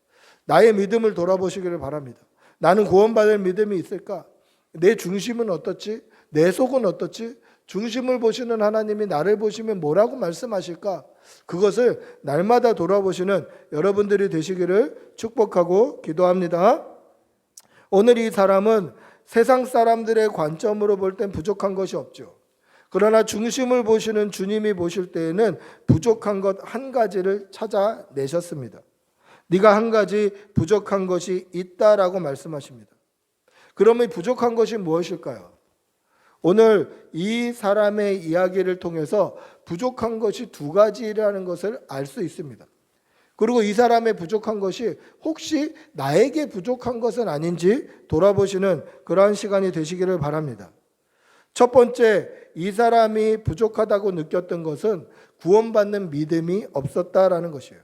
나의 믿음을 돌아보시기를 바랍니다. 나는 구원받을 믿음이 있을까? 내 중심은 어떻지? 내 속은 어떻지? 중심을 보시는 하나님이 나를 보시면 뭐라고 말씀하실까? 그것을 날마다 돌아보시는 여러분들이 되시기를 축복하고 기도합니다. 오늘 이 사람은 세상 사람들의 관점으로 볼 땐 부족한 것이 없죠. 그러나 중심을 보시는 주님이 보실 때에는 부족한 것 한 가지를 찾아내셨습니다. 네가 한 가지 부족한 것이 있다라고 말씀하십니다. 그러면 부족한 것이 무엇일까요? 오늘 이 사람의 이야기를 통해서 부족한 것이 두 가지라는 것을 알 수 있습니다. 그리고 이 사람의 부족한 것이 혹시 나에게 부족한 것은 아닌지 돌아보시는 그러한 시간이 되시기를 바랍니다. 첫 번째, 이 사람이 부족하다고 느꼈던 것은 구원받는 믿음이 없었다라는 것이에요.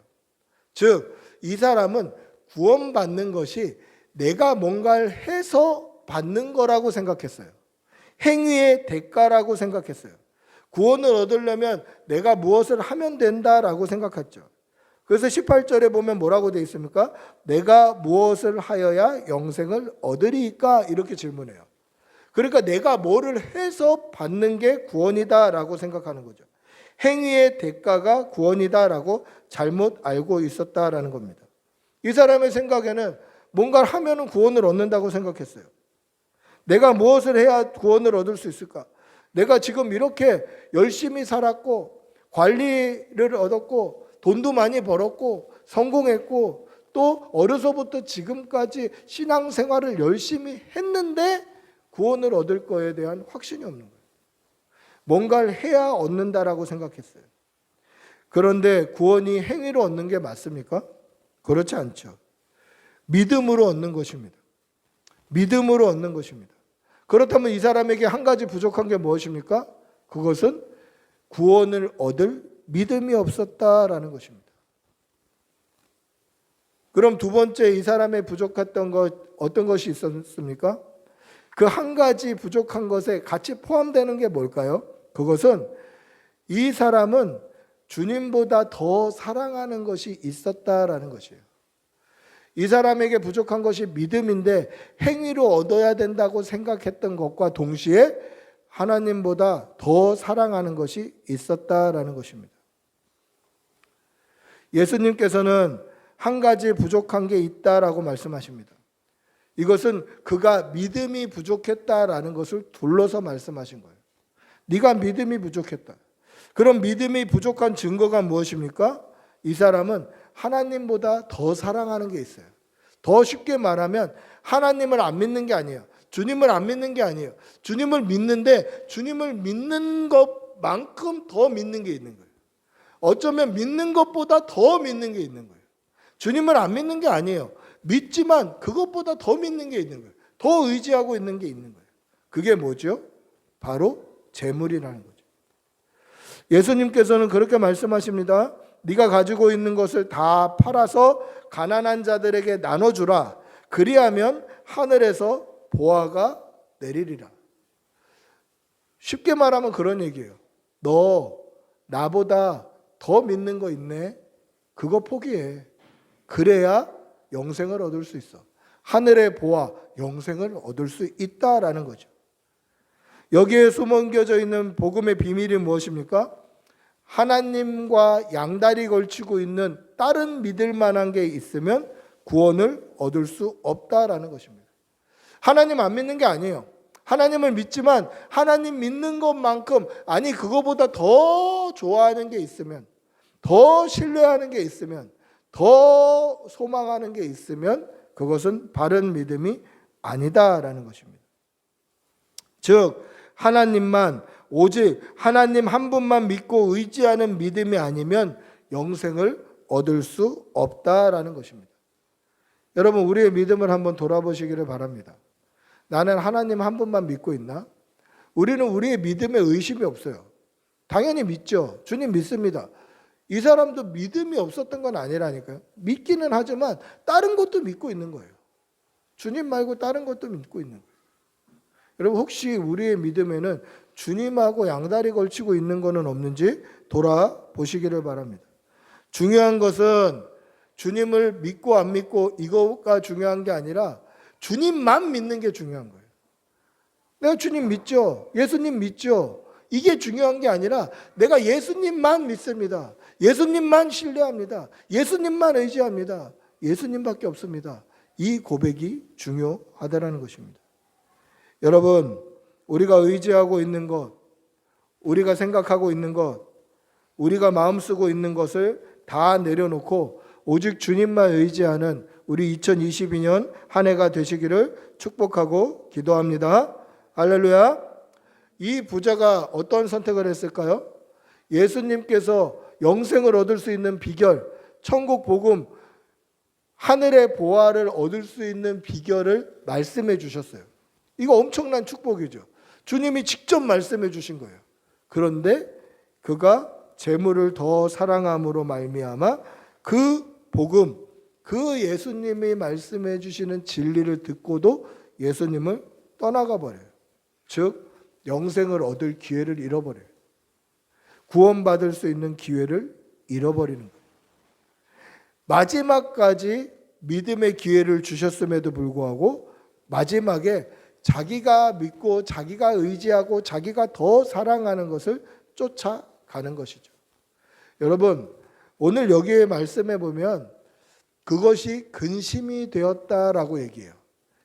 즉, 이 사람은 구원받는 것이 내가 뭔가를 해서 받는 거라고 생각했어요. 행위의 대가라고 생각했어요. 구원을 얻으려면 내가 무엇을 하면 된다라고 생각했죠. 그래서 18절에 보면 뭐라고 되어 있습니까? 내가 무엇을 하여야 영생을 얻으리까? 이렇게 질문해요. 그러니까 내가 뭐를 해서 받는 게 구원이다라고 생각하는 거죠. 행위의 대가가 구원이다라고 잘못 알고 있었다라는 겁니다. 이 사람의 생각에는 뭔가를 하면은 구원을 얻는다고 생각했어요. 내가 무엇을 해야 구원을 얻을 수 있을까? 내가 지금 이렇게 열심히 살았고 관리를 얻었고 돈도 많이 벌었고 성공했고 또 어려서부터 지금까지 신앙생활을 열심히 했는데 구원을 얻을 거에 대한 확신이 없는 거예요. 뭔가를 해야 얻는다라고 생각했어요. 그런데 구원이 행위로 얻는 게 맞습니까? 그렇지 않죠. 믿음으로 얻는 것입니다. 믿음으로 얻는 것입니다. 그렇다면 이 사람에게 한 가지 부족한 게 무엇입니까? 그것은 구원을 얻을 믿음이 없었다라는 것입니다. 그럼 두 번째 이 사람의 부족했던 것 어떤 것이 있었습니까? 그 한 가지 부족한 것에 같이 포함되는 게 뭘까요? 그것은 이 사람은 주님보다 더 사랑하는 것이 있었다라는 것이에요. 이 사람에게 부족한 것이 믿음인데 행위로 얻어야 된다고 생각했던 것과 동시에 하나님보다 더 사랑하는 것이 있었다라는 것입니다. 예수님께서는 한 가지 부족한 게 있다라고 말씀하십니다. 이것은 그가 믿음이 부족했다라는 것을 둘러서 말씀하신 거예요. 네가 믿음이 부족했다. 그럼 믿음이 부족한 증거가 무엇입니까? 이 사람은 하나님보다 더 사랑하는 게 있어요. 더 쉽게 말하면 하나님을 안 믿는 게 아니에요. 주님을 안 믿는 게 아니에요. 주님을 믿는데 주님을 믿는 것만큼 더 믿는 게 있는 거예요. 어쩌면 믿는 것보다 더 믿는 게 있는 거예요. 주님을 안 믿는 게 아니에요. 믿지만 그것보다 더 믿는 게 있는 거예요. 더 의지하고 있는 게 있는 거예요. 그게 뭐죠? 바로 재물이라는 거죠. 예수님께서는 그렇게 말씀하십니다. 네가 가지고 있는 것을 다 팔아서 가난한 자들에게 나눠주라. 그리하면 하늘에서 보화가 내리리라. 쉽게 말하면 그런 얘기예요. 너 나보다 더 믿는 거 있네. 그거 포기해. 그래야 영생을 얻을 수 있어. 하늘의 보화, 영생을 얻을 수 있다라는 거죠. 여기에 숨겨져 있는 복음의 비밀이 무엇입니까? 하나님과 양다리 걸치고 있는 다른 믿을 만한 게 있으면 구원을 얻을 수 없다라는 것입니다. 하나님 안 믿는 게 아니에요. 하나님을 믿지만 하나님 믿는 것만큼 아니 그거보다 더 좋아하는 게 있으면 더 신뢰하는 게 있으면 더 소망하는 게 있으면 그것은 바른 믿음이 아니다라는 것입니다. 즉 하나님만 오직 하나님 한 분만 믿고 의지하는 믿음이 아니면 영생을 얻을 수 없다라는 것입니다. 여러분 우리의 믿음을 한번 돌아보시기를 바랍니다. 나는 하나님 한 분만 믿고 있나? 우리는 우리의 믿음에 의심이 없어요. 당연히 믿죠. 주님 믿습니다. 이 사람도 믿음이 없었던 건 아니라니까요. 믿기는 하지만 다른 것도 믿고 있는 거예요. 주님 말고 다른 것도 믿고 있는 거예요. 여러분 혹시 우리의 믿음에는 주님하고 양다리 걸치고 있는 것은 없는지 돌아보시기를 바랍니다. 중요한 것은 주님을 믿고 안 믿고 이거가 중요한 게 아니라 주님만 믿는 게 중요한 거예요. 내가 주님 믿죠. 예수님 믿죠. 이게 중요한 게 아니라 내가 예수님만 믿습니다. 예수님만 신뢰합니다. 예수님만 의지합니다. 예수님밖에 없습니다. 이 고백이 중요하다는 것입니다. 여러분 우리가 의지하고 있는 것, 우리가 생각하고 있는 것, 우리가 마음 쓰고 있는 것을 다 내려놓고 오직 주님만 의지하는 우리 2022년 한 해가 되시기를 축복하고 기도합니다. 할렐루야. 이 부자가 어떤 선택을 했을까요? 예수님께서 영생을 얻을 수 있는 비결, 천국 복음, 하늘의 보화를 얻을 수 있는 비결을 말씀해 주셨어요. 이거 엄청난 축복이죠. 주님이 직접 말씀해 주신 거예요. 그런데 그가 재물을 더 사랑함으로 말미암아 그 복음, 그 예수님이 말씀해 주시는 진리를 듣고도 예수님을 떠나가 버려요. 즉 영생을 얻을 기회를 잃어버려요. 구원받을 수 있는 기회를 잃어버리는 거예요. 마지막까지 믿음의 기회를 주셨음에도 불구하고 마지막에 자기가 믿고 자기가 의지하고 자기가 더 사랑하는 것을 쫓아가는 것이죠. 여러분, 오늘 여기에 말씀해 보면 그것이 근심이 되었다라고 얘기해요.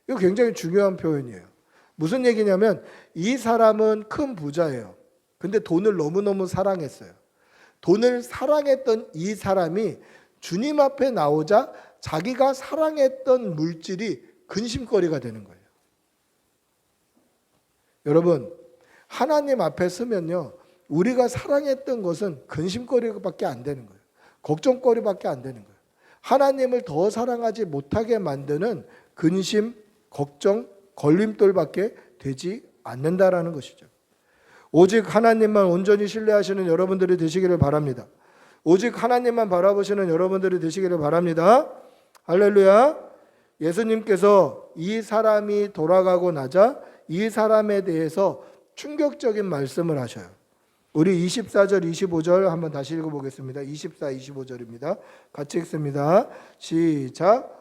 이거 굉장히 중요한 표현이에요. 무슨 얘기냐면 이 사람은 큰 부자예요. 근데 돈을 너무너무 사랑했어요. 돈을 사랑했던 이 사람이 주님 앞에 나오자 자기가 사랑했던 물질이 근심거리가 되는 거예요. 여러분, 하나님 앞에 서면요, 우리가 사랑했던 것은 근심거리밖에 안 되는 거예요. 걱정거리밖에 안 되는 거예요. 하나님을 더 사랑하지 못하게 만드는 근심, 걱정, 걸림돌밖에 되지 않는다라는 것이죠. 오직 하나님만 온전히 신뢰하시는 여러분들이 되시기를 바랍니다. 오직 하나님만 바라보시는 여러분들이 되시기를 바랍니다. 할렐루야. 예수님께서 이 사람이 돌아가고 나자 이 사람에 대해서 충격적인 말씀을 하셔요. 우리 24절, 25절 한번 다시 읽어보겠습니다. 24, 25절입니다. 같이 읽습니다. 시작.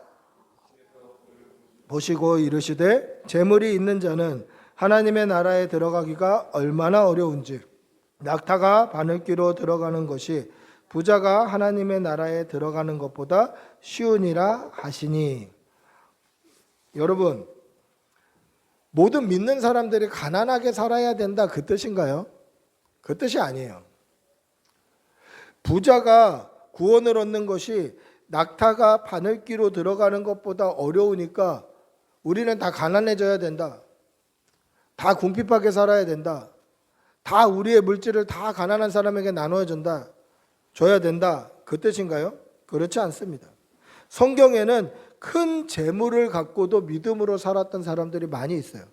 보시고 이르시되 재물이 있는 자는 하나님의 나라에 들어가기가 얼마나 어려운지 낙타가 바늘귀로 들어가는 것이 부자가 하나님의 나라에 들어가는 것보다 쉬우니라 하시니. 여러분, 모든 믿는 사람들이 가난하게 살아야 된다 그 뜻인가요? 그 뜻이 아니에요. 부자가 구원을 얻는 것이 낙타가 바늘귀로 들어가는 것보다 어려우니까 우리는 다 가난해져야 된다. 다 궁핍하게 살아야 된다. 다 우리의 물질을 다 가난한 사람에게 나눠야 줘야 된다. 그 뜻인가요? 그렇지 않습니다. 성경에는 큰 재물을 갖고도 믿음으로 살았던 사람들이 많이 있어요.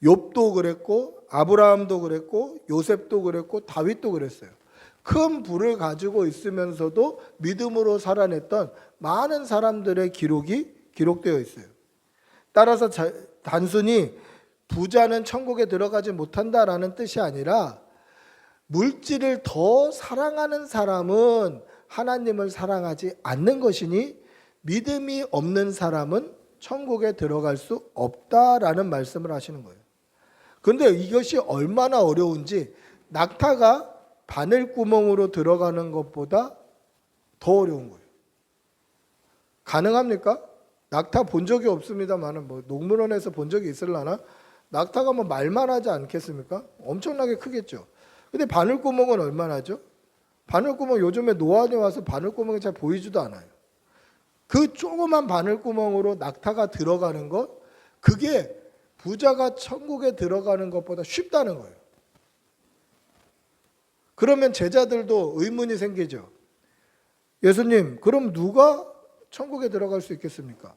욥도 그랬고 아브라함도 그랬고 요셉도 그랬고 다윗도 그랬어요. 큰 부를 가지고 있으면서도 믿음으로 살아냈던 많은 사람들의 기록이 기록되어 있어요. 따라서 단순히 부자는 천국에 들어가지 못한다라는 뜻이 아니라 물질을 더 사랑하는 사람은 하나님을 사랑하지 않는 것이니 믿음이 없는 사람은 천국에 들어갈 수 없다라는 말씀을 하시는 거예요. 그런데 이것이 얼마나 어려운지 낙타가 바늘구멍으로 들어가는 것보다 더 어려운 거예요. 가능합니까? 낙타 본 적이 없습니다만 뭐 농물원에서 본 적이 있을라나? 낙타가 뭐 말만 하지 않겠습니까? 엄청나게 크겠죠. 근데 바늘구멍은 얼마나죠? 바늘구멍 요즘에 노안에 와서 바늘구멍이 잘 보이지도 않아요. 그 조그만 바늘구멍으로 낙타가 들어가는 것, 그게 부자가 천국에 들어가는 것보다 쉽다는 거예요. 그러면 제자들도 의문이 생기죠. 예수님, 그럼 누가 천국에 들어갈 수 있겠습니까?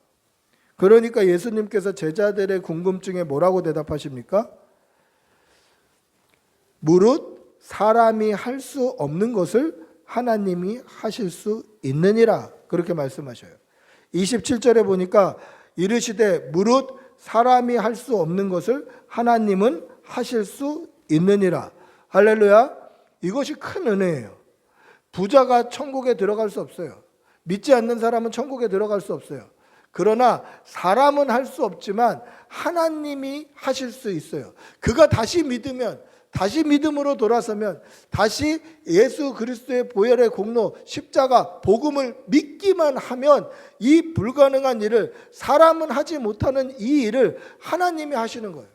그러니까 예수님께서 제자들의 궁금증에 뭐라고 대답하십니까? 무릇 사람이 할 수 없는 것을 하나님이 하실 수 있느니라. 그렇게 말씀하셔요. 27절에 보니까 이르시되 무릇 사람이 할 수 없는 것을 하나님은 하실 수 있느니라. 할렐루야. 이것이 큰 은혜예요. 부자가 천국에 들어갈 수 없어요. 믿지 않는 사람은 천국에 들어갈 수 없어요. 그러나 사람은 할 수 없지만 하나님이 하실 수 있어요. 그가 다시 믿으면, 다시 믿음으로 돌아서면, 다시 예수 그리스도의 보혈의 공로, 십자가, 복음을 믿기만 하면 이 불가능한 일을, 사람은 하지 못하는 이 일을 하나님이 하시는 거예요.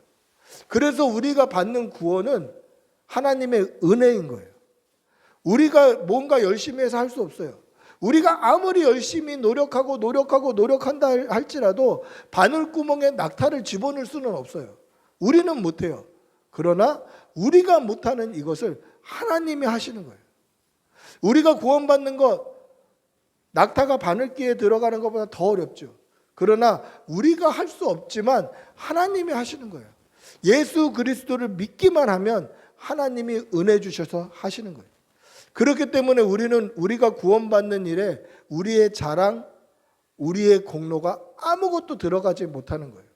그래서 우리가 받는 구원은 하나님의 은혜인 거예요. 우리가 뭔가 열심히 해서 할 수 없어요. 우리가 아무리 열심히 노력한다 할지라도 바늘구멍에 낙타를 집어넣을 수는 없어요. 우리는 못해요. 그러나 우리가 못하는 이것을 하나님이 하시는 거예요. 우리가 구원받는 것, 낙타가 바늘기에 들어가는 것보다 더 어렵죠. 그러나 우리가 할 수 없지만 하나님이 하시는 거예요. 예수 그리스도를 믿기만 하면 하나님이 은혜 주셔서 하시는 거예요. 그렇기 때문에 우리가 구원받는 일에 우리의 자랑, 우리의 공로가 아무것도 들어가지 못하는 거예요.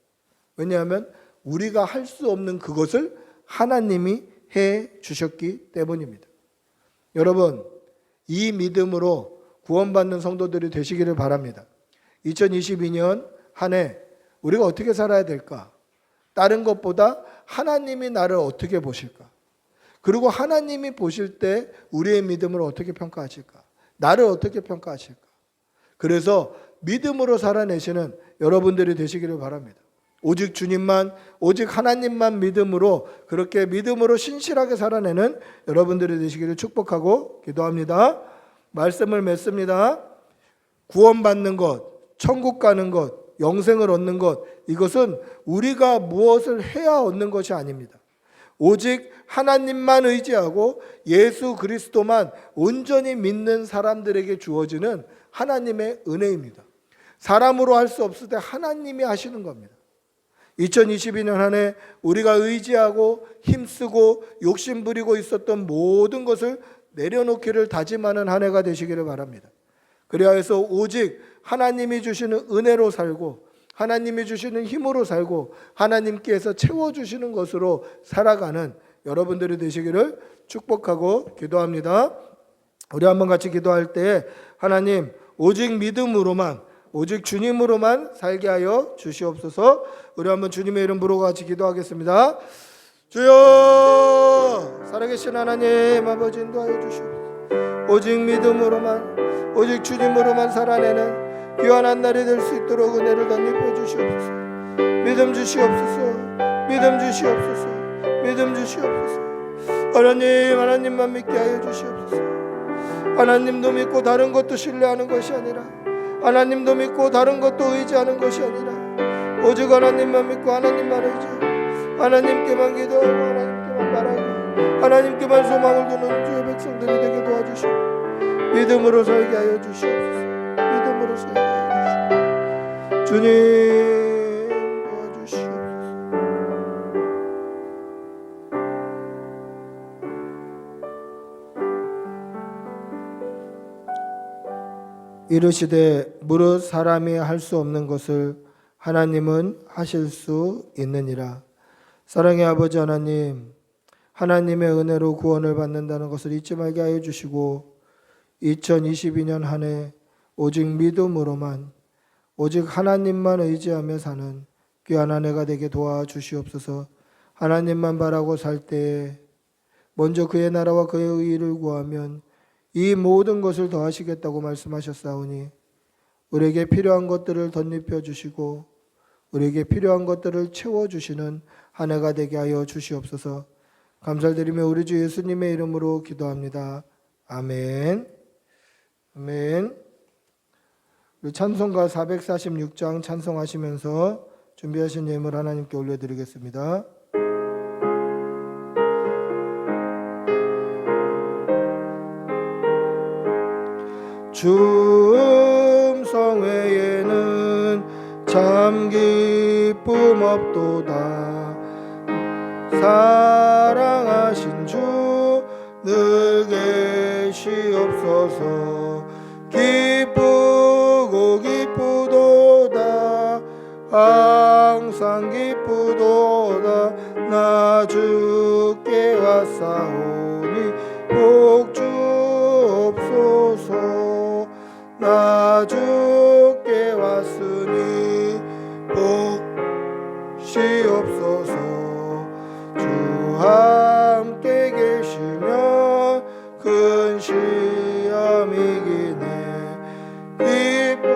왜냐하면 우리가 할 수 없는 그것을 하나님이 해 주셨기 때문입니다. 여러분, 이 믿음으로 구원받는 성도들이 되시기를 바랍니다. 2022년 한 해 우리가 어떻게 살아야 될까? 다른 것보다 하나님이 나를 어떻게 보실까? 그리고 하나님이 보실 때 우리의 믿음을 어떻게 평가하실까? 나를 어떻게 평가하실까? 그래서 믿음으로 살아내시는 여러분들이 되시기를 바랍니다. 오직 주님만, 오직 하나님만 믿음으로, 그렇게 믿음으로 신실하게 살아내는 여러분들이 되시기를 축복하고 기도합니다. 말씀을 맺습니다. 구원받는 것, 천국 가는 것, 영생을 얻는 것, 이것은 우리가 무엇을 해야 얻는 것이 아닙니다. 오직 하나님만 의지하고 예수 그리스도만 온전히 믿는 사람들에게 주어지는 하나님의 은혜입니다. 사람으로 할 수 없을 때 하나님이 하시는 겁니다. 2022년 한 해 우리가 의지하고 힘쓰고 욕심부리고 있었던 모든 것을 내려놓기를 다짐하는 한 해가 되시기를 바랍니다. 그래야 해서 오직 하나님이 주시는 은혜로 살고 하나님이 주시는 힘으로 살고 하나님께서 채워주시는 것으로 살아가는 여러분들이 되시기를 축복하고 기도합니다. 우리 한번 같이 기도할 때 하나님, 오직 믿음으로만, 오직 주님으로만 살게 하여 주시옵소서. 우리 한번 주님의 이름 부르고 같이 기도하겠습니다. 주여, 살아계신 하나님 아버지, 인도하여 주시옵소서. 오직 믿음으로만, 오직 주님으로만 살아내는 귀한 한 날이 될 수 있도록 은혜를 덧입혀 주시옵소서. 믿음 주시옵소서. 믿음 주시옵소서. 믿음 주시옵소서. 하나님만 믿게 하여 주시옵소서. 하나님도 믿고 다른 것도 신뢰하는 것이 아니라, 하나님도 믿고 다른 것도 의지하는 것이 아니라, 오직 하나님만 믿고 하나님만 의지하고 하나님께만 기도하고 하나님께만 바라고 하나님께만 소망을 두는 주의 백성들이 되게 도와주시고 믿음으로 살게 하여 주시옵소서. 믿음으로 살게 하여 주시옵소서. 주님 도와주시옵소서. 이르시되 무릇 사람이 할 수 없는 것을 하나님은 하실 수 있느니라. 사랑의 아버지 하나님, 하나님의 은혜로 구원을 받는다는 것을 잊지 말게 하여 주시고 2022년 한 해 오직 믿음으로만, 오직 하나님만 의지하며 사는 귀한 한 해가 되게 도와주시옵소서. 하나님만 바라고 살 때에 먼저 그의 나라와 그의 의의를 구하면 이 모든 것을 더하시겠다고 말씀하셨사오니 우리에게 필요한 것들을 덧입혀 주시고 우리에게 필요한 것들을 채워주시는 한 해가 되게 하여 주시옵소서. 감사드리며 우리 주 예수님의 이름으로 기도합니다. 아멘. 아멘. 우리 찬송가 446장 찬송하시면서 준비하신 예물 하나님께 올려드리겠습니다. 주 음성 외에는 참 기쁨 없도다. 사랑하신 주 늘 계시옵소서. 기쁘고 기쁘도다. 항상 기쁘도다. 나 주께 왔사오니 복 주옵소서. 나 주께 왔으니 복 시옵소서. 주 함께 계시면 큰 시험이 기네. 기쁘고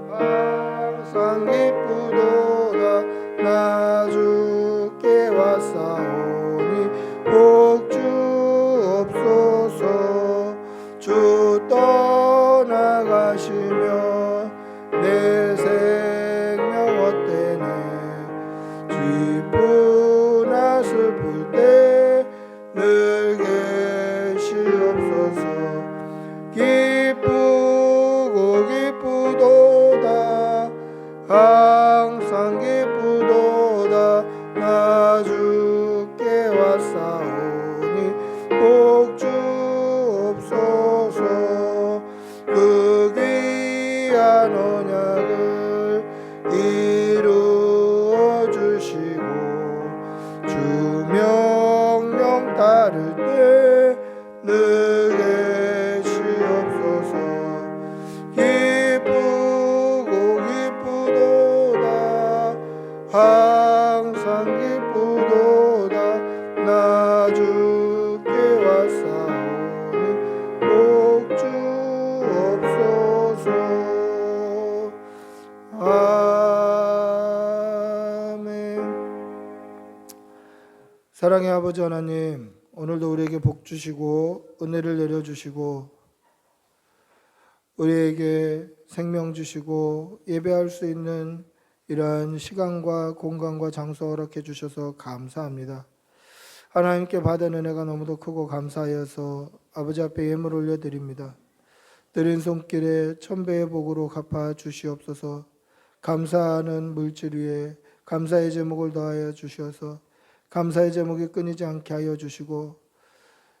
항상 기쁘도다. 나 주께 왔사오니 복 주옵소서. 주 떠나가시면 내 생명 헛되네. 기쁘나 슬플 때 늘 바를 때 늘 계시옵소서. 기쁘고 기쁘도다 항상 기쁘도다 나 주께 왔사오니 복 주옵소서. 아멘. 사랑의 아버지 하나님, 오늘도 우리에게 복 주시고 은혜를 내려주시고 우리에게 생명 주시고 예배할 수 있는 이러한 시간과 공간과 장소 허락해 주셔서 감사합니다. 하나님께 받은 은혜가 너무도 크고 감사하여서 아버지 앞에 예물 올려드립니다. 드린 손길에 천배의 복으로 갚아 주시옵소서. 감사하는 물질 위에 감사의 제목을 더하여 주셔서 감사의 제목이 끊이지 않게 하여 주시고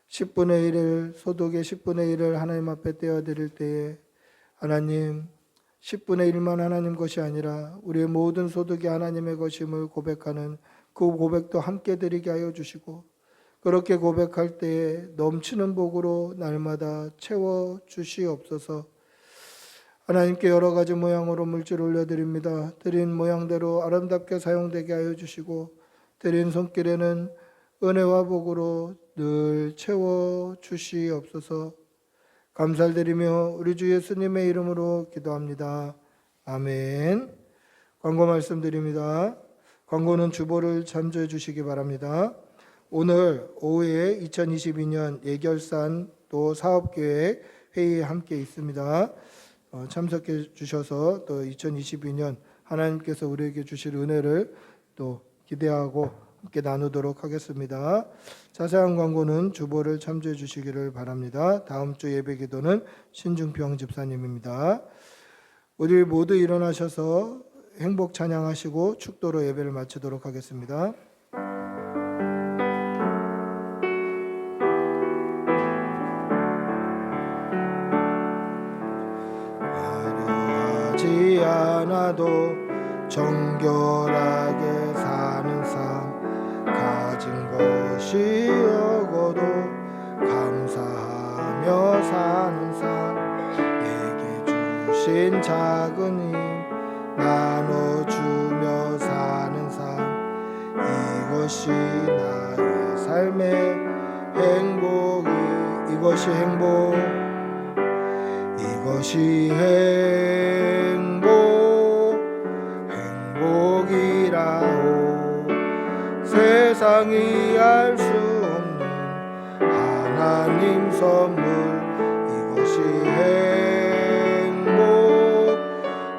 10분의 1을 소득의 10분의 1을 하나님 앞에 떼어드릴 때에 하나님 10분의 1만 하나님 것이 아니라 우리의 모든 소득이 하나님의 것임을 고백하는 그 고백도 함께 드리게 하여 주시고 그렇게 고백할 때에 넘치는 복으로 날마다 채워 주시옵소서. 하나님께 여러 가지 모양으로 물질 올려드립니다. 드린 모양대로 아름답게 사용되게 하여 주시고 드린 손길에는 은혜와 복으로 늘 채워 주시옵소서. 감사를 드리며 우리 주 예수님의 이름으로 기도합니다. 아멘. 광고 말씀드립니다. 광고는 주보를 참조해 주시기 바랍니다. 오늘 오후에 2022년 예결산 또 사업계획 회의에 함께 있습니다. 참석해 주셔서 또 2022년 하나님께서 우리에게 주실 은혜를 또 기대하고 함께 나누도록 하겠습니다. 자세한 광고는 주보를 참조해 주시기를 바랍니다. 다음 주 예배 기도는 신중평 집사님입니다. 우리 모두 일어나셔서 행복 찬양하시고 축도로 예배를 마치도록 하겠습니다. 화려하지 않아도 정결하게 사는 삶, 가진 것이 적어도 감사하며 사는 삶, 내게 주신 작은 힘 나눠주며 사는 삶, 이것이 나의 삶의 행복이, 이것이 행복, 이것이 행복이라오. 세상이 알 수 없는 하나님 선물, 이것이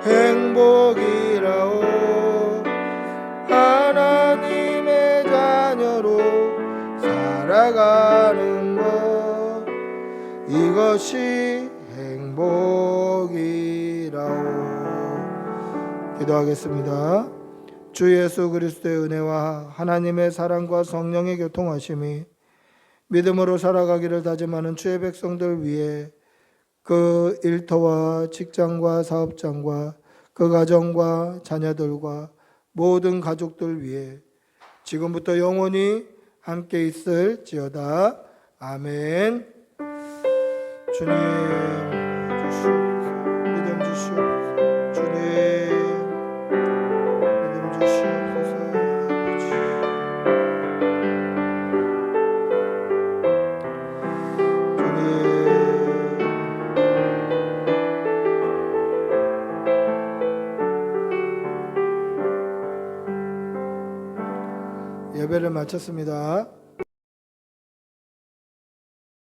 행복이라오. 하나님의 자녀로 살아가는 것, 이것이 행복이라오. 기도하겠습니다. 주 예수 그리스도의 은혜와 하나님의 사랑과 성령의 교통하심이 믿음으로 살아가기를 다짐하는 주의 백성들 위해 그 일터와 직장과 사업장과 그 가정과 자녀들과 모든 가족들 위해 지금부터 영원히 함께 있을지어다. 아멘. 주님 믿음 주시옵소서. 주님 믿음 주시옵소서. 예배를 마쳤습니다.